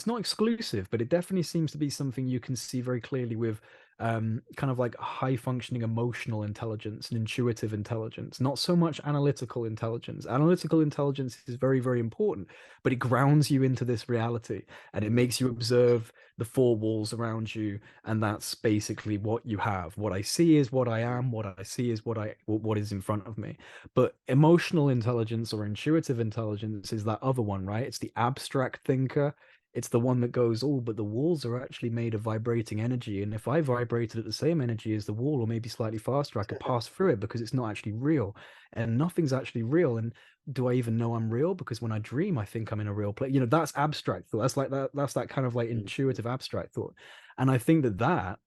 not exclusive, but it definitely seems to be something you can see very clearly with kind of like high functioning emotional intelligence and intuitive intelligence, not so much analytical intelligence. Analytical intelligence is very, very important, but it grounds you into this reality, and it makes you observe the four walls around you, and that's basically what you have. What I see is what I am, what I see is what is in front of me. But emotional intelligence or intuitive intelligence is that other one, right? It's the abstract thinker. It's the one that goes, oh, but the walls are actually made of vibrating energy. And if I vibrated at the same energy as the wall, or maybe slightly faster, I could pass through it because it's not actually real. And nothing's actually real. And do I even know I'm real? Because when I dream, I think I'm in a real place. You know, that's abstract thought. That's like that's that kind of like intuitive abstract thought. And I think that that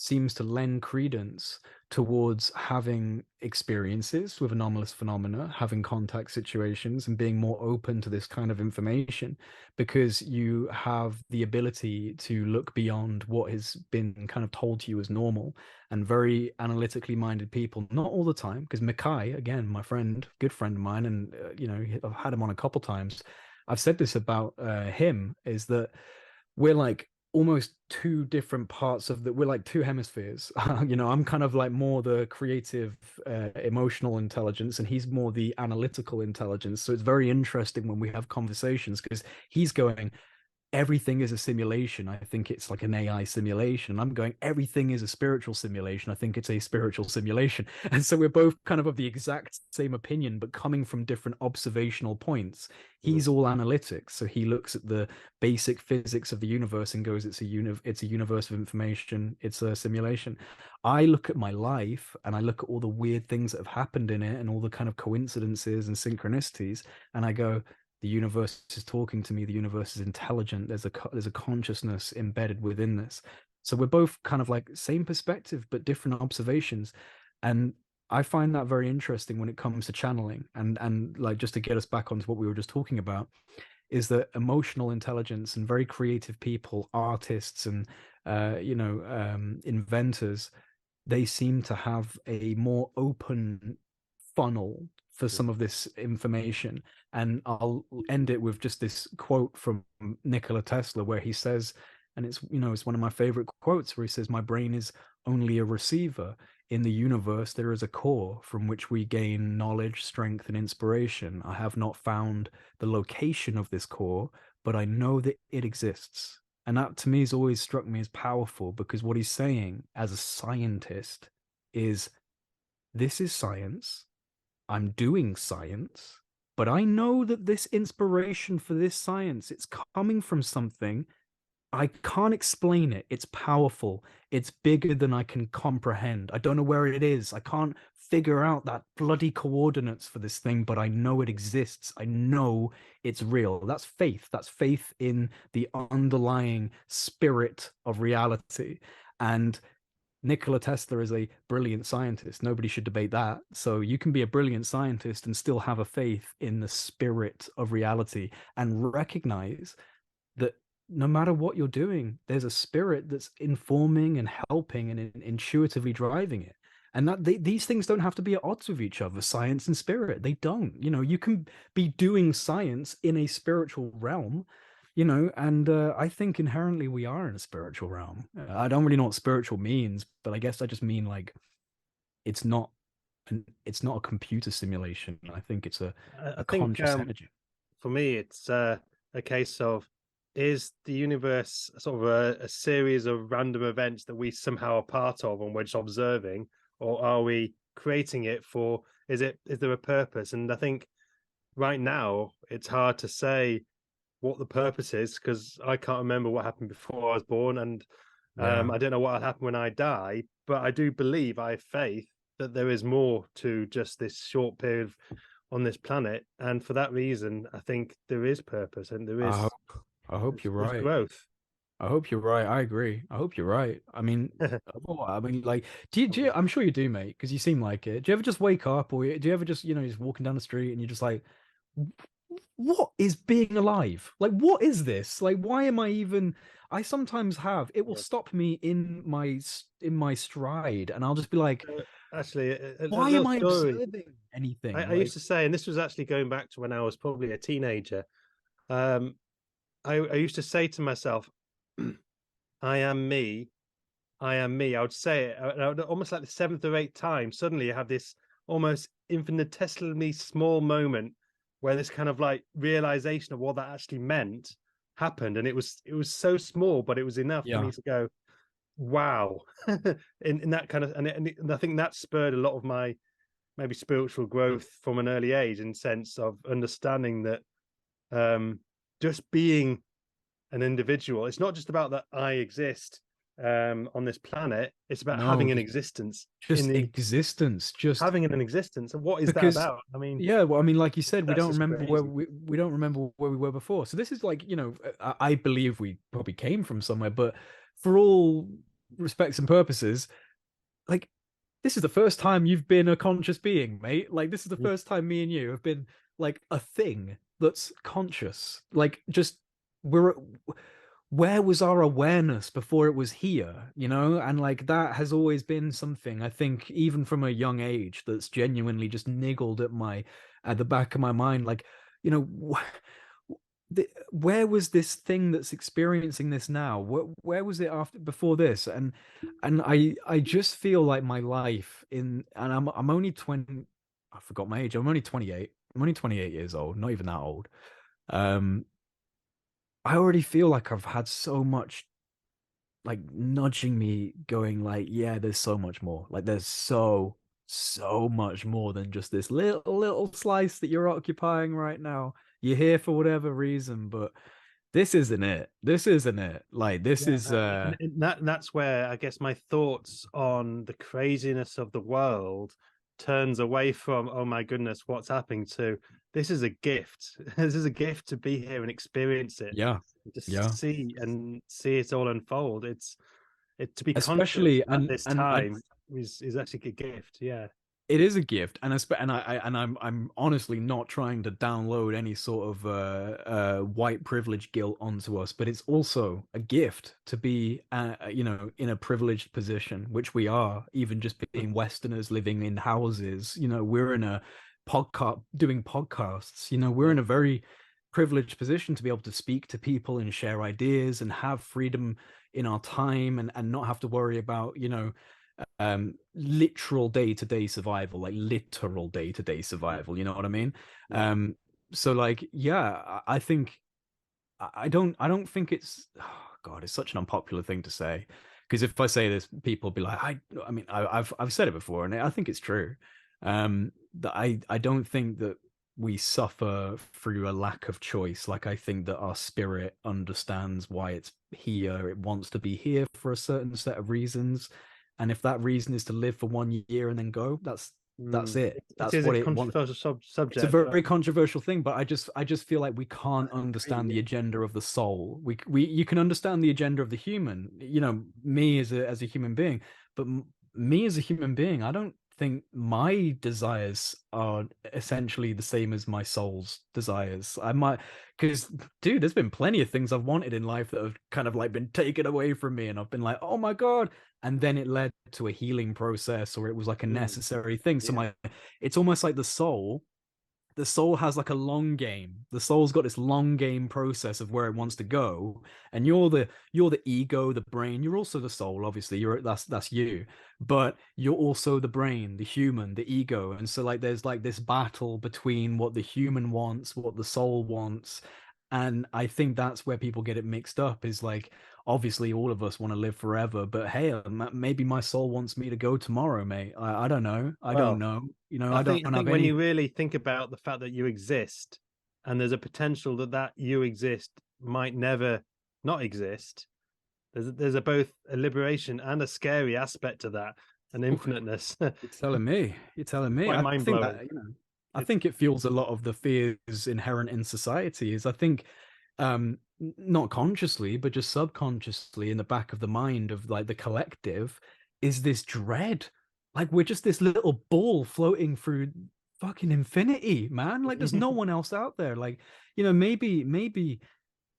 seems to lend credence towards having experiences with anomalous phenomena, having contact situations, and being more open to this kind of information, because you have the ability to look beyond what has been kind of told to you as normal. And very analytically minded people, not all the time, because Mikai, again, my friend, good friend of mine, and I've had him on a couple times. I've said this about him, is that we're like almost two different parts of we're like two hemispheres. I'm kind of like more the creative, emotional intelligence, and he's more the analytical intelligence. So it's very interesting when we have conversations, because he's going, everything is a simulation. I think it's like an AI simulation. And I'm going, everything is a spiritual simulation. I think it's a spiritual simulation. And so we're both kind of the exact same opinion, but coming from different observational points. He's all analytics. So he looks at the basic physics of the universe and goes, it's a universe of information. It's a simulation. I look at my life and I look at all the weird things that have happened in it and all the kind of coincidences and synchronicities. And I go, the universe is talking to me. The universe is intelligent. There's a consciousness embedded within this. So we're both kind of like same perspective, but different observations. And I find that very interesting when it comes to channeling. And like, just to get us back onto what we were just talking about, is that emotional intelligence and very creative people, artists and inventors, they seem to have a more open funnel for some of this information. And I'll end it with just this quote from Nikola Tesla, where he says, and it's one of my favorite quotes, where he says, my brain is only a receiver. In the universe, there is a core from which we gain knowledge, strength, and inspiration. I have not found the location of this core, but I know that it exists. And that to me has always struck me as powerful, because what he's saying as a scientist is, this is science. I'm doing science, but I know that this inspiration for this science, it's coming from something. I can't explain it. It's powerful. It's bigger than I can comprehend. I don't know where it is. I can't figure out that bloody coordinates for this thing, but I know it exists. I know it's real. That's faith. That's faith in the underlying spirit of reality. And Nikola Tesla is a brilliant scientist. Nobody should debate that. So you can be a brilliant scientist and still have a faith in the spirit of reality and recognize that no matter what you're doing, there's a spirit that's informing and helping and intuitively driving it. And that these things don't have to be at odds with each other, science and spirit. They don't. You can be doing science in a spiritual realm, and I think inherently we are in a spiritual realm. I don't really know what spiritual means, but I guess I just mean like it's not a computer simulation. I think it's a think conscious energy. for me, it's a case of, is the universe sort of a series of random events that we somehow are part of and we're just observing, or are we creating it for, is there a purpose? And I think right now it's hard to say what the purpose is, because I can't remember what happened before I was born, and I don't know what will happen when I die, but I do believe, I have faith that there is more to just this short period on this planet, and for that reason I think there is purpose and there is I hope you're there's right. growth. I hope you're right. I agree. I hope you're right. I mean, like, I'm sure you do, mate, because you seem like it. Do you ever just wake up, or do you ever just, just walking down the street and you're just like, what is being alive? Like, what is this? Like, why am I even? I sometimes have. It will stop me in my stride, and I'll just be like, Actually, a why little am I story. observing anything? I used to say, and this was actually going back to when I was probably a teenager. Um, I used to say to myself, I am me. I am me. I would say it almost like the seventh or eighth time. Suddenly, you have this almost infinitesimally small moment where this kind of like realization of what that actually meant happened, and it was so small, but it was enough for me to go, "Wow!" in that kind of, and I think that spurred a lot of my maybe spiritual growth from an early age, in sense of understanding that just being an individual. It's not just about that I exist on this planet. It's about No, having an existence in just the existence, just having an existence. And what is that because about? I mean, yeah, well, I mean, like you said, we that's don't just remember where crazy. we don't remember where we were before. So this is like, I believe we probably came from somewhere, but for all respects and purposes, like this is the first time you've been a conscious being, mate. Like this is the Yeah. first time me and you have been like a thing that's conscious. Like just we're where was our awareness before it was here, and like that has always been something I think even from a young age that's genuinely just niggled at the back of my mind, like you know where was this thing that's experiencing this now? Where was it after before this? And I just feel like my life and I'm only 20. I forgot my age. I'm only 28. I'm only 28 years old, not even that old. um I already feel like I've had so much like nudging me going like, yeah, there's so much more. Like there's so much more than just this little slice that you're occupying right now. You're here for whatever reason, but this isn't it. This isn't it. Like this Yeah, is and that's where I guess my thoughts on the craziness of the world turns away from, oh my goodness, what's happening, to this is a gift. This is a gift to be here and experience it, yeah, just yeah. see it all unfold. It to be conscious Especially at and this and time is actually a gift. Yeah. it is a gift, and I'm honestly not trying to download any sort of white privilege guilt onto us, but it's also a gift to be in a privileged position, which we are, even just being Westerners living in houses. We're in a podcast doing podcasts. We're Yeah. in a very privileged position to be able to speak to people and share ideas and have freedom in our time and not have to worry about literal day-to-day survival, like literal day-to-day Yeah. survival, you know what I mean? Yeah. So like yeah, I think I don't think it's, oh God, it's such an unpopular thing to say, because if I say this, people will be like, I mean, I've said it before and I think it's true. That I don't think that we suffer through a lack of choice. Like I think that our spirit understands why it's here. It wants to be here for a certain set of reasons. And if that reason is to live for 1 year and then go, that's it. It That's is a what it wants. controversial It's a subject, but very controversial thing, but I just feel like we can't understand the agree. agenda of the soul. We you can understand the agenda of the human, me as a human being, but me as a human being, I don't think my desires are essentially the same as my soul's desires. I might, because dude, there's been plenty of things I've wanted in life that have kind of like been taken away from me, and I've been like, oh my God. And then it led to a healing process, or it was like a Mm, necessary thing. So yeah. it's almost like the soul has like a long game. The soul's got this long game process of where it wants to go, and you're the ego, the brain. You're also the soul, obviously. That's you, but you're also the brain, the human, the ego. And so like there's like this battle between what the human wants, what the soul wants. And I think that's where people get it mixed up, is like obviously all of us want to live forever, but hey, maybe my soul wants me to go tomorrow, mate. I don't know. I don't Well, know. I I don't think have when any. you really think about the fact that you exist, and there's a potential that you exist might never not exist. There's a both a liberation and a scary aspect to that, an infiniteness. You're telling me. You're telling me. Quite I mind think blowing. that, I It's think it fuels a lot of the fears inherent in society. Is I think, not consciously, but just subconsciously in the back of the mind of like the collective, is this dread. Like we're just this little ball floating through fucking infinity, man. Like there's no one else out there. Like, maybe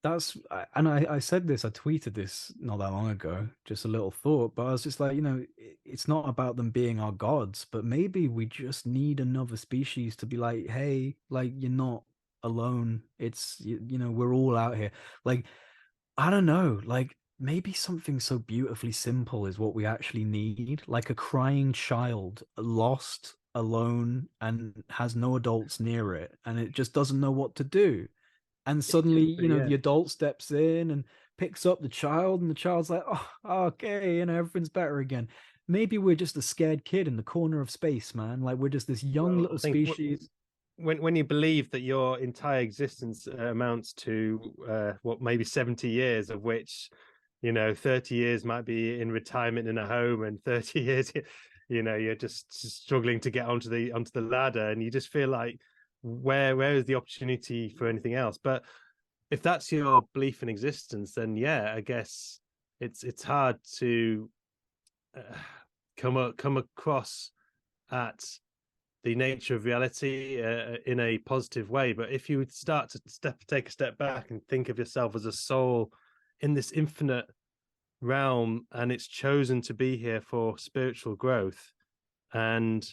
that's and I said this, I tweeted this not that long ago, just a little thought, but I was just like, it's not about them being our gods, but maybe we just need another species to be like, hey, like you're not alone. It's we're all out here. Like I don't know, like maybe something so beautifully simple is what we actually need, like a crying child lost, alone, and has no adults near it, and it just doesn't know what to do, and it suddenly could be, yeah. the adult steps in and picks up the child, and the child's like, oh, okay, everything's better again. Maybe we're just a scared kid in the corner of space, man. Like we're just this young Well, little I think species. when you believe that your entire existence amounts to what, maybe 70 years, of which 30 years might be in retirement in a home, and 30 years you're just struggling to get onto the ladder, and you just feel like where is the opportunity for anything else? But if that's your belief in existence, then yeah, I guess it's hard to uh, come across at the nature of reality in a positive way. But if you would start to take a step back and think of yourself as a soul in this infinite realm, and it's chosen to be here for spiritual growth, and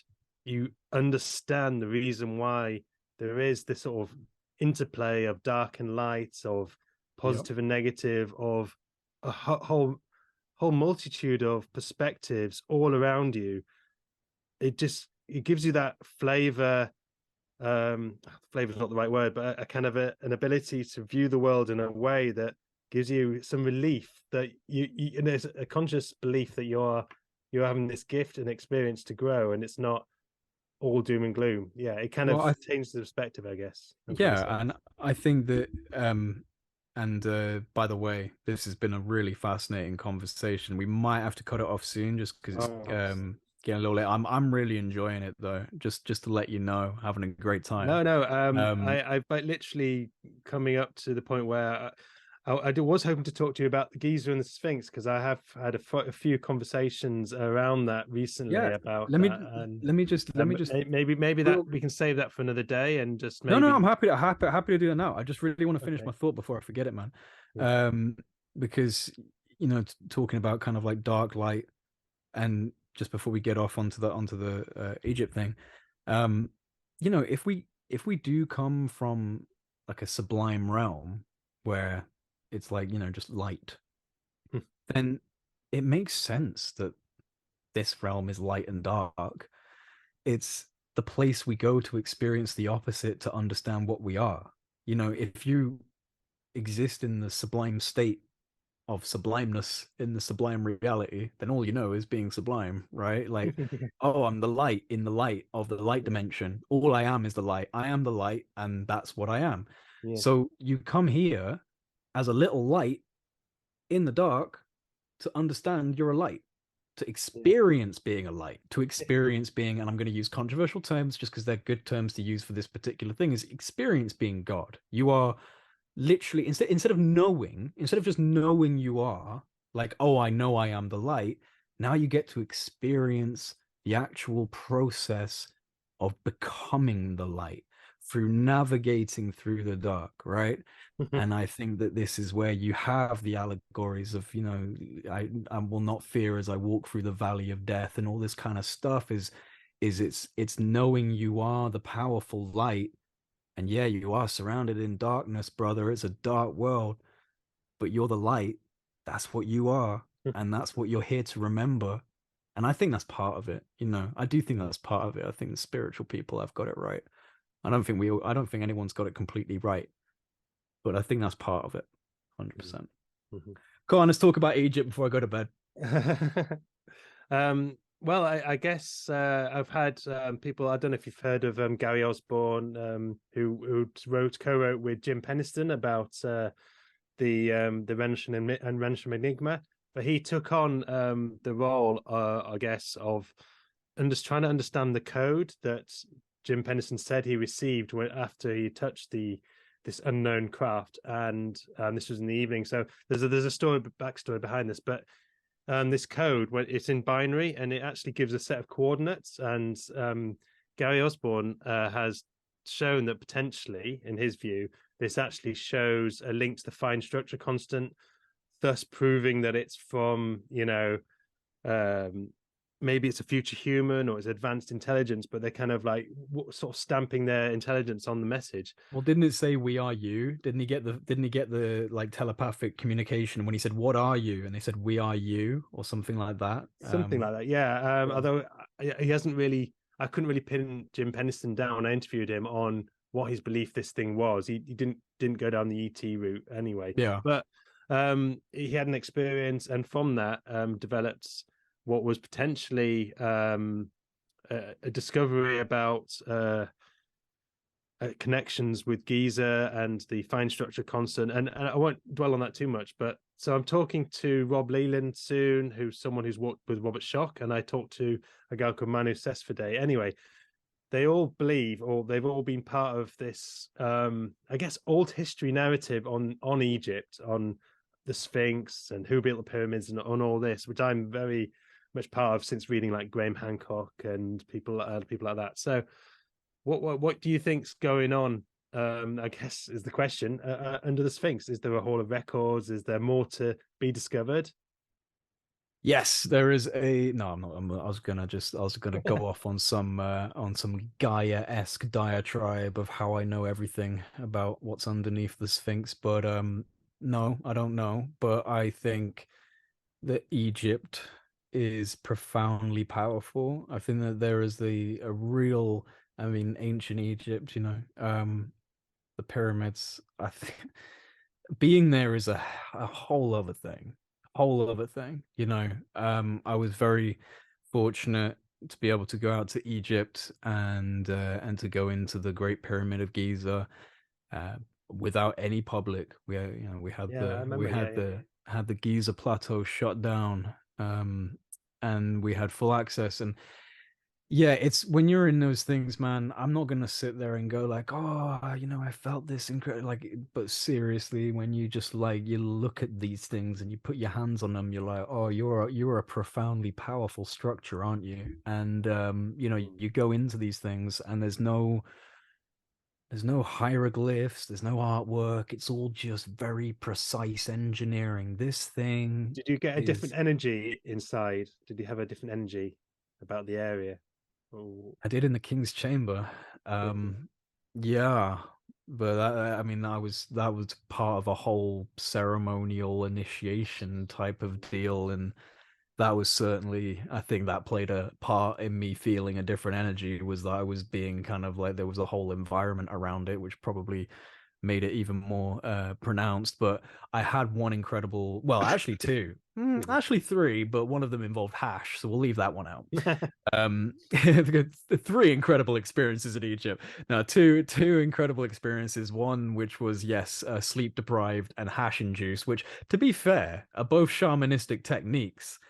you understand the reason why there is this sort of interplay of dark and light, of positive and negative, of a whole multitude of perspectives all around you, it gives you that flavor. Flavor is not the right word, but a kind of an ability to view the world in a way that gives you some relief, that and there's a conscious belief that you're having this gift and experience to grow, and it's not all doom and gloom. Yeah, it kind Well, of changes the perspective, I guess. yeah, and I think that by the way, this has been a really fascinating conversation. We might have to cut it off soon just because it's getting a little late. I'm really enjoying it though. Just to let you know, having a great time. No, I've literally coming up to the point where I was hoping to talk to you about the Giza and the Sphinx, because I have had a few conversations around that recently about let me that. And let me just maybe that we can save that for another day, and just maybe. No, I'm happy to do that now. I just really want to finish my thought before I forget it, man. Yeah. Because talking about kind of like dark light, and just before we get off onto the Egypt thing, if we do come from like a sublime realm where it's like just light, then it makes sense that this realm is light and dark. It's the place we go to experience the opposite, to understand what we are. If you exist in the sublime state of sublimeness, in the sublime reality, then all you know is being sublime, right? Like, oh, I'm the light in the light of the light dimension. All I am is the light. I am the light, and that's what I am. Yeah. So you come here as a little light in the dark to understand you're a light, to experience being a light, to experience being, and I'm going to use controversial terms just because they're good terms to use for this particular thing, is experience being God. You are literally, instead of just knowing you are, like, oh, I know I am the light, now you get to experience the actual process of becoming the light through navigating through the dark, right? And I think that this is where you have the allegories of, I will not fear as I walk through the valley of death, and all this kind of stuff it's knowing you are the powerful light. And yeah, you are surrounded in darkness, brother. It's a dark world, but you're the light. That's what you are. And that's what you're here to remember. And I think that's part of it. I do think that's part of it. I think the spiritual people have got it right. I don't think anyone's got it completely right, but I think that's part of it. 100%. Go on, let's talk about Egypt before I go to bed. Well, I guess I've had people. I don't know if you've heard of Gary Osborne, who co-wrote with Jim Penniston about the Rensham Enigma. But he took on the role, I guess, of trying to understand the code that Jim Penniston said he received after he touched this unknown craft, and this was in the evening. So there's a backstory behind this, but this code, when it's in binary, and it actually gives a set of coordinates, and Gary Osborne has shown that potentially, in his view, this actually shows a link to the fine structure constant, thus proving that it's from maybe it's a future human or it's advanced intelligence, but they're kind of like sort of stamping their intelligence on the message. Well, didn't it say "we are you"? Didn't he get the like telepathic communication when he said "what are you" and they said "we are you" or something like that? Something like that, yeah. Although he hasn't really, I couldn't really pin Jim Penniston down. I interviewed him on what his belief this thing was. He didn't go down the ET route anyway. Yeah, but he had an experience, and from that developed what was potentially a discovery about connections with Giza and the fine structure constant. And I won't dwell on that too much, but so I'm talking to Rob Leland soon, who's someone who's worked with Robert Schoch, and I talked to a guy called Manu Sesfade. Anyway, they all believe, or they've all been part of this, I guess, old history narrative on Egypt, on the Sphinx and who built the pyramids, and on all this, which I'm very much part of since reading like Graham Hancock and people like that. So, what do you think's going on? I guess is the question. Under the Sphinx, is there a hall of records? Is there more to be discovered? Yes, there is a no. I'm not. I was gonna go off on some Gaia-esque diatribe of how I know everything about what's underneath the Sphinx, but no, I don't know. But I think that Egypt is profoundly powerful. I think that there is a real, I mean, ancient Egypt, the pyramids. I think being there is a whole other thing, I was very fortunate to be able to go out to Egypt and to go into the Great Pyramid of Giza uh, without any public. We had Yeah, I the remember. Yeah, yeah. had the Giza plateau shut down, and we had full access. And yeah, it's when you're in those things, man. I'm not gonna sit there and go like, "Oh, I felt this incredible." Like, but seriously, when you just like you look at these things and you put your hands on them, you're like, "Oh, you're a profoundly powerful structure, aren't you?" And you go into these things and there's no hieroglyphs, there's no artwork. It's all just very precise engineering. This thing Did you get a different is energy inside? Did you have a different energy about the area? Oh, I did in the King's Chamber. did you? Yeah, but I mean, that was part of a whole ceremonial initiation type of deal, and that was certainly, I think that played a part in me feeling a different energy. Was that I was being kind of like there was a whole environment around it, which probably made it even more pronounced. But I had one incredible, well, actually two, actually three, but one of them involved hash, so we'll leave that one out. Three incredible experiences in Egypt. Now, two incredible experiences. One which was yes, sleep deprived and hash induced, which, to be fair, are both shamanistic techniques. Mm.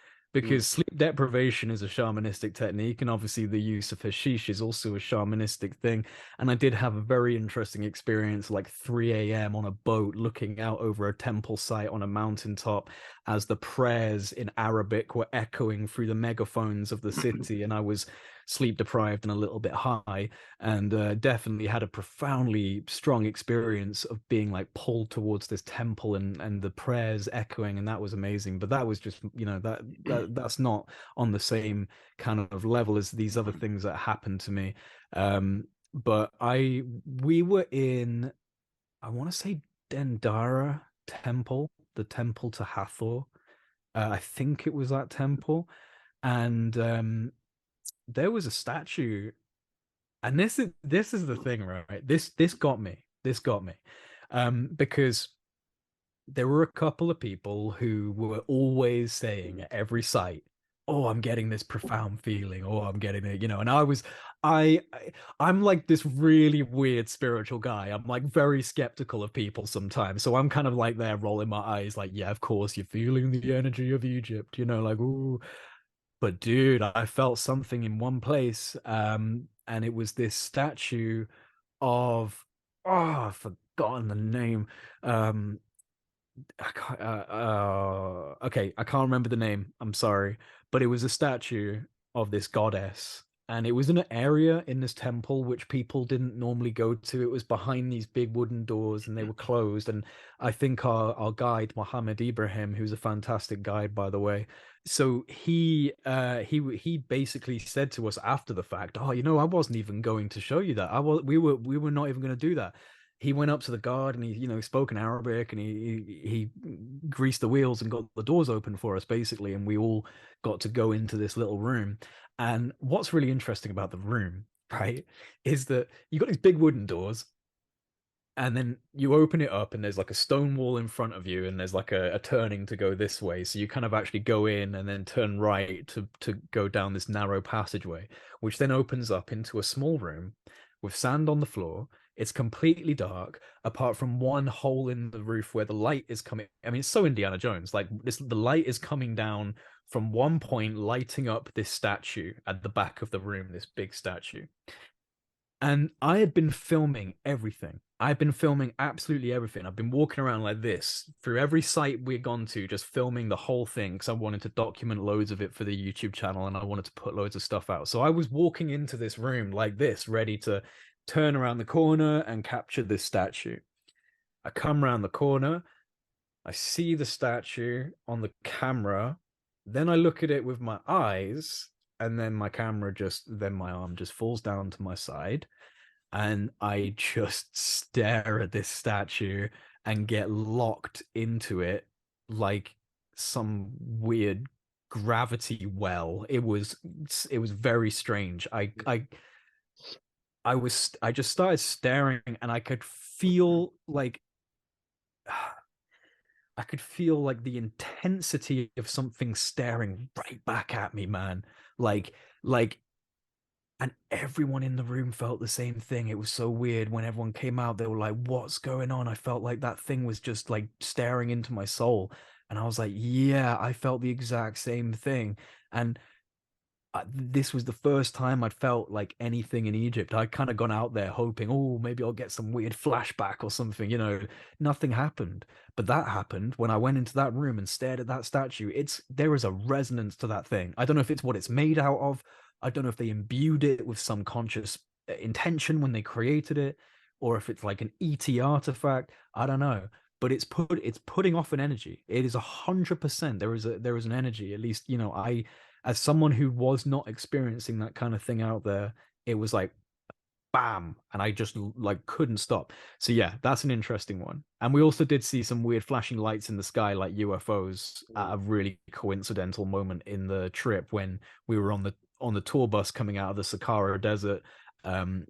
Because sleep deprivation is a shamanistic technique, and obviously the use of hashish is also a shamanistic thing. And I did have a very interesting experience, like 3 a.m. on a boat, looking out over a temple site on a mountaintop, as the prayers in Arabic were echoing through the megaphones of the city, and I was sleep deprived and a little bit high, and definitely had a profoundly strong experience of being like pulled towards this temple and the prayers echoing, and that was amazing. But that was just that's not on the same kind of level as these other things that happened to me. But we were in, I want to say, Dendara Temple, the temple to Hathor. I think it was that temple, and there was a statue, and this is the thing, right? This got me. This got me, because there were a couple of people who were always saying at every site, "Oh, I'm getting this profound feeling. Oh, I'm getting it," And I'm like this really weird spiritual guy. I'm like very skeptical of people sometimes, so I'm kind of like there rolling my eyes, like, "Yeah, of course, you're feeling the energy of Egypt," like, "Ooh." But dude, I felt something in one place, and it was this statue of, oh, I've forgotten the name. Okay, I can't remember the name. I'm sorry, but it was a statue of this goddess, and it was in an area in this temple which people didn't normally go to. It was behind these big wooden doors, and they were closed. And I think our guide Mohammed Ibrahim, who's a fantastic guide, by the way, so he basically said to us after the fact, "Oh, I wasn't even going to show you that. We were not even going to do that." He went up to the guard and he spoke in Arabic, and he greased the wheels and got the doors open for us, basically, and we all got to go into this little room. And what's really interesting about the room, right, is that you got these big wooden doors, and then you open it up and there's like a stone wall in front of you, and there's like a turning to go this way, so you kind of actually go in and then turn right to go down this narrow passageway, which then opens up into a small room with sand on the floor. It's completely dark, apart from one hole in the roof where the light is coming. I mean, it's so Indiana Jones. Like the light is coming down from one point, lighting up this statue at the back of the room, this big statue. And I had been filming everything. I've been filming absolutely everything. I've been walking around like this through every site we'd gone to, just filming the whole thing because I wanted to document loads of it for the YouTube channel and I wanted to put loads of stuff out. So I was walking into this room like this, ready to turn around the corner and capture this statue. I come around the corner, I see the statue on the camera, then I look at it with my eyes, and then my arm just falls down to my side, and I just stare at this statue and get locked into it like some weird gravity well. It was very strange. I just started staring, and I could feel like the intensity of something staring right back at me, man. Like, and everyone in the room felt the same thing. It was so weird. When everyone came out, they were like, "What's going on?" I felt like that thing was just like staring into my soul. And I was like, yeah, I felt the exact same thing. And this was the first time I'd felt like anything in Egypt. I'd kind of gone out there hoping, oh, maybe I'll get some weird flashback or something, nothing happened. But that happened when I went into that room and stared at that statue. There is a resonance to that thing. I don't know if it's what it's made out of. I don't know if they imbued it with some conscious intention when they created it, or if it's like an ET artifact. I don't know. But it's putting off an energy. It is 100%. There is an energy. At least, as someone who was not experiencing that kind of thing out there, it was like bam, and I just like couldn't stop. So yeah, that's an interesting one. And we also did see some weird flashing lights in the sky like UFOs at a really coincidental moment in the trip when we were on the tour bus coming out of the Sahara Desert,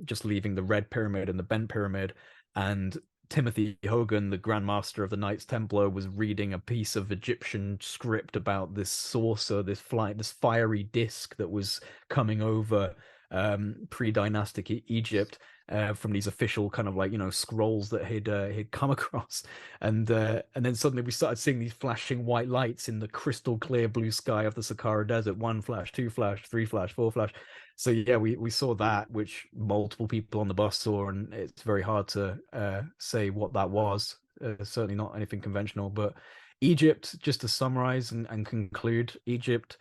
just leaving the Red Pyramid and the Bent Pyramid, and Timothy Hogan, the Grand Master of the Knights Templar, was reading a piece of Egyptian script about this saucer, this fiery disc that was coming over pre-dynastic Egypt, from these official kind of like scrolls that he'd come across, and then suddenly we started seeing these flashing white lights in the crystal clear blue sky of the Sahara Desert. 1 flash, 2 flash, 3 flash, 4 flash. So yeah, we saw that, which multiple people on the bus saw, and it's very hard to say what that was. Certainly not anything conventional. But Egypt, just to summarize and conclude, Egypt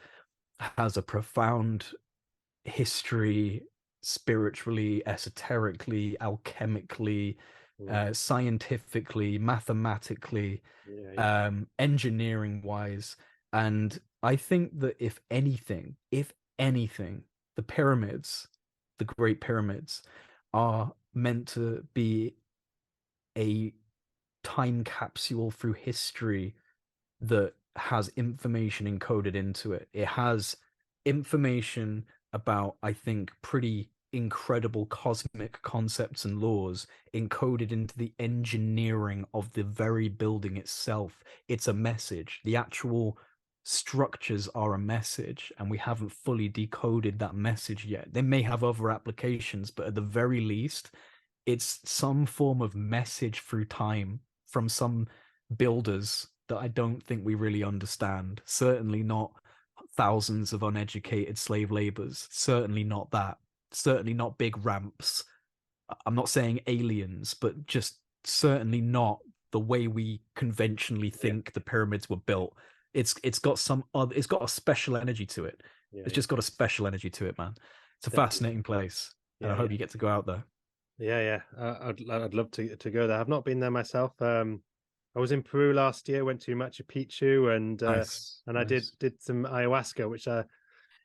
has a profound history, spiritually, esoterically, alchemically, scientifically, mathematically, engineering wise. And I think that if anything, the pyramids, the Great Pyramids, are meant to be a time capsule through history that has information encoded into it. It has information about, I think, pretty incredible cosmic concepts and laws encoded into the engineering of the very building itself. It's a message. The actual structures are a message, and we haven't fully decoded that message yet. They may have other applications, but at the very least, it's some form of message through time from some builders that I don't think we really understand. Certainly not thousands of uneducated slave laborers. Certainly not that. Certainly not big ramps. I'm not saying aliens, but just certainly not the way we conventionally think the pyramids were built. It's got a special energy to it. It's just got a special energy to it, man. It's a fascinating place, and I hope you get to go out there. I'd love to go there. I've not been there myself. I was in Peru last year, went to Machu Picchu, and Nice. I did some ayahuasca, which I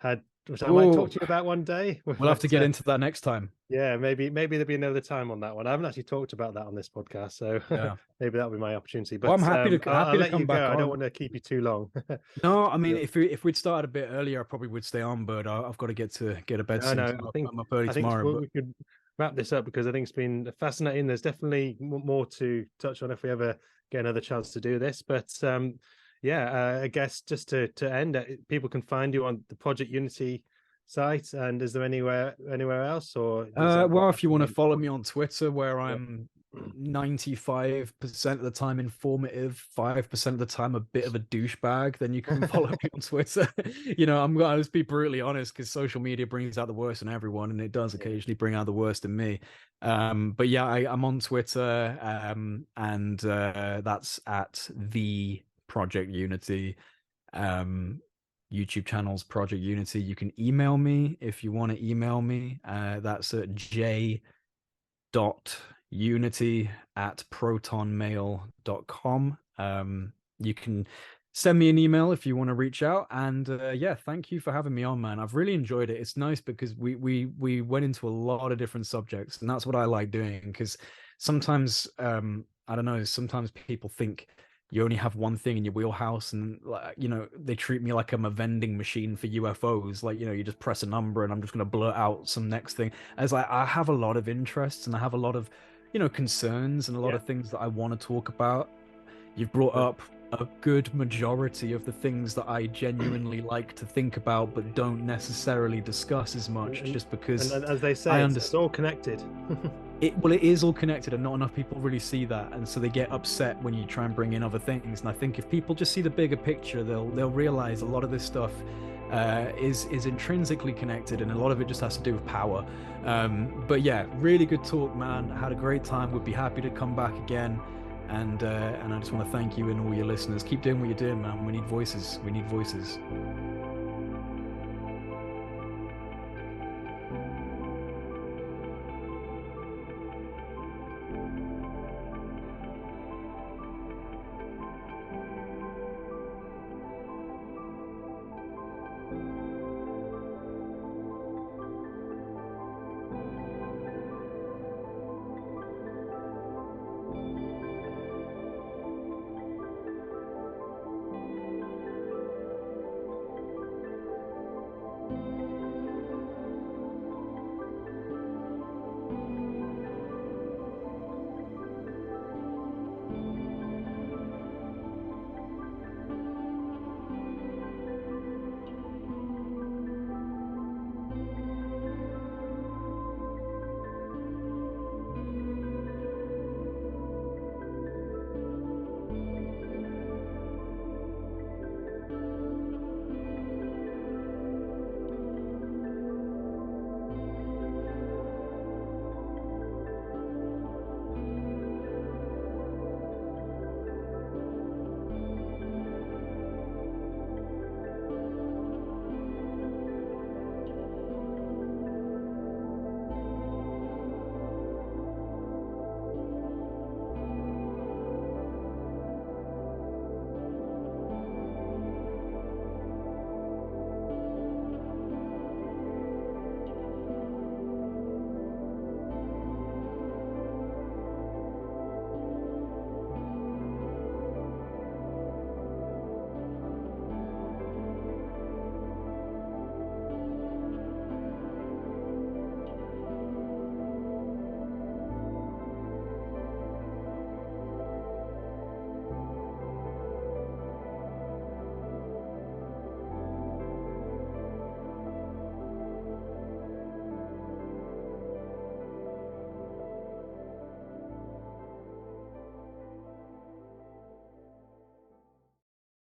might talk to you about one day. We'll have to get into that next time. Yeah, maybe there'll be another time on that one. I haven't actually talked about that on this podcast, so maybe that'll be my opportunity. But I'm happy to I'll let come you back go. on. I don't want to keep you too long. No, I mean, if we'd started a bit earlier, I probably would stay on, but I've got to get a bed soon. I think I'm up early tomorrow. We could wrap this up because I think it's been fascinating. There's definitely more to touch on if we ever get another chance to do this. But I guess just to end, people can find you on the Project Unity site? And is there anywhere else, or Well, if you want to follow me on Twitter, where I'm 95% of the time informative, 5% of the time a bit of a douchebag, then you can follow me on Twitter. I'm going to just be brutally honest, because social media brings out the worst in everyone, and it does occasionally bring out the worst in me. But yeah, I'm on Twitter, and that's at the Project Unity. YouTube channels Project Unity. You can email me if you want to email me. That's at Jay.Unity@protonmail.com. You can send me an email if you want to reach out. And yeah, thank you for having me on, man. I've really enjoyed it. It's nice because we went into a lot of different subjects, and that's what I like doing. Because sometimes I don't know, sometimes people think you only have one thing in your wheelhouse, and they treat me like I'm a vending machine for UFOs. Like, you just press a number and I'm just going to blurt out some next thing. As I have a lot of interests, and I have a lot of concerns, and a lot of things that I want to talk about. You've brought up a good majority of the things that I genuinely like to think about, but don't necessarily discuss as much, just because, and as they say, it's all connected. It is all connected, and not enough people really see that, and so they get upset when you try and bring in other things. And I think if people just see the bigger picture, they'll realize a lot of this stuff is intrinsically connected, and a lot of it just has to do with power. But yeah, really good talk, man. I had a great time. Would be happy to come back again. And I just want to thank you and all your listeners. Keep doing what you're doing, man. We need voices.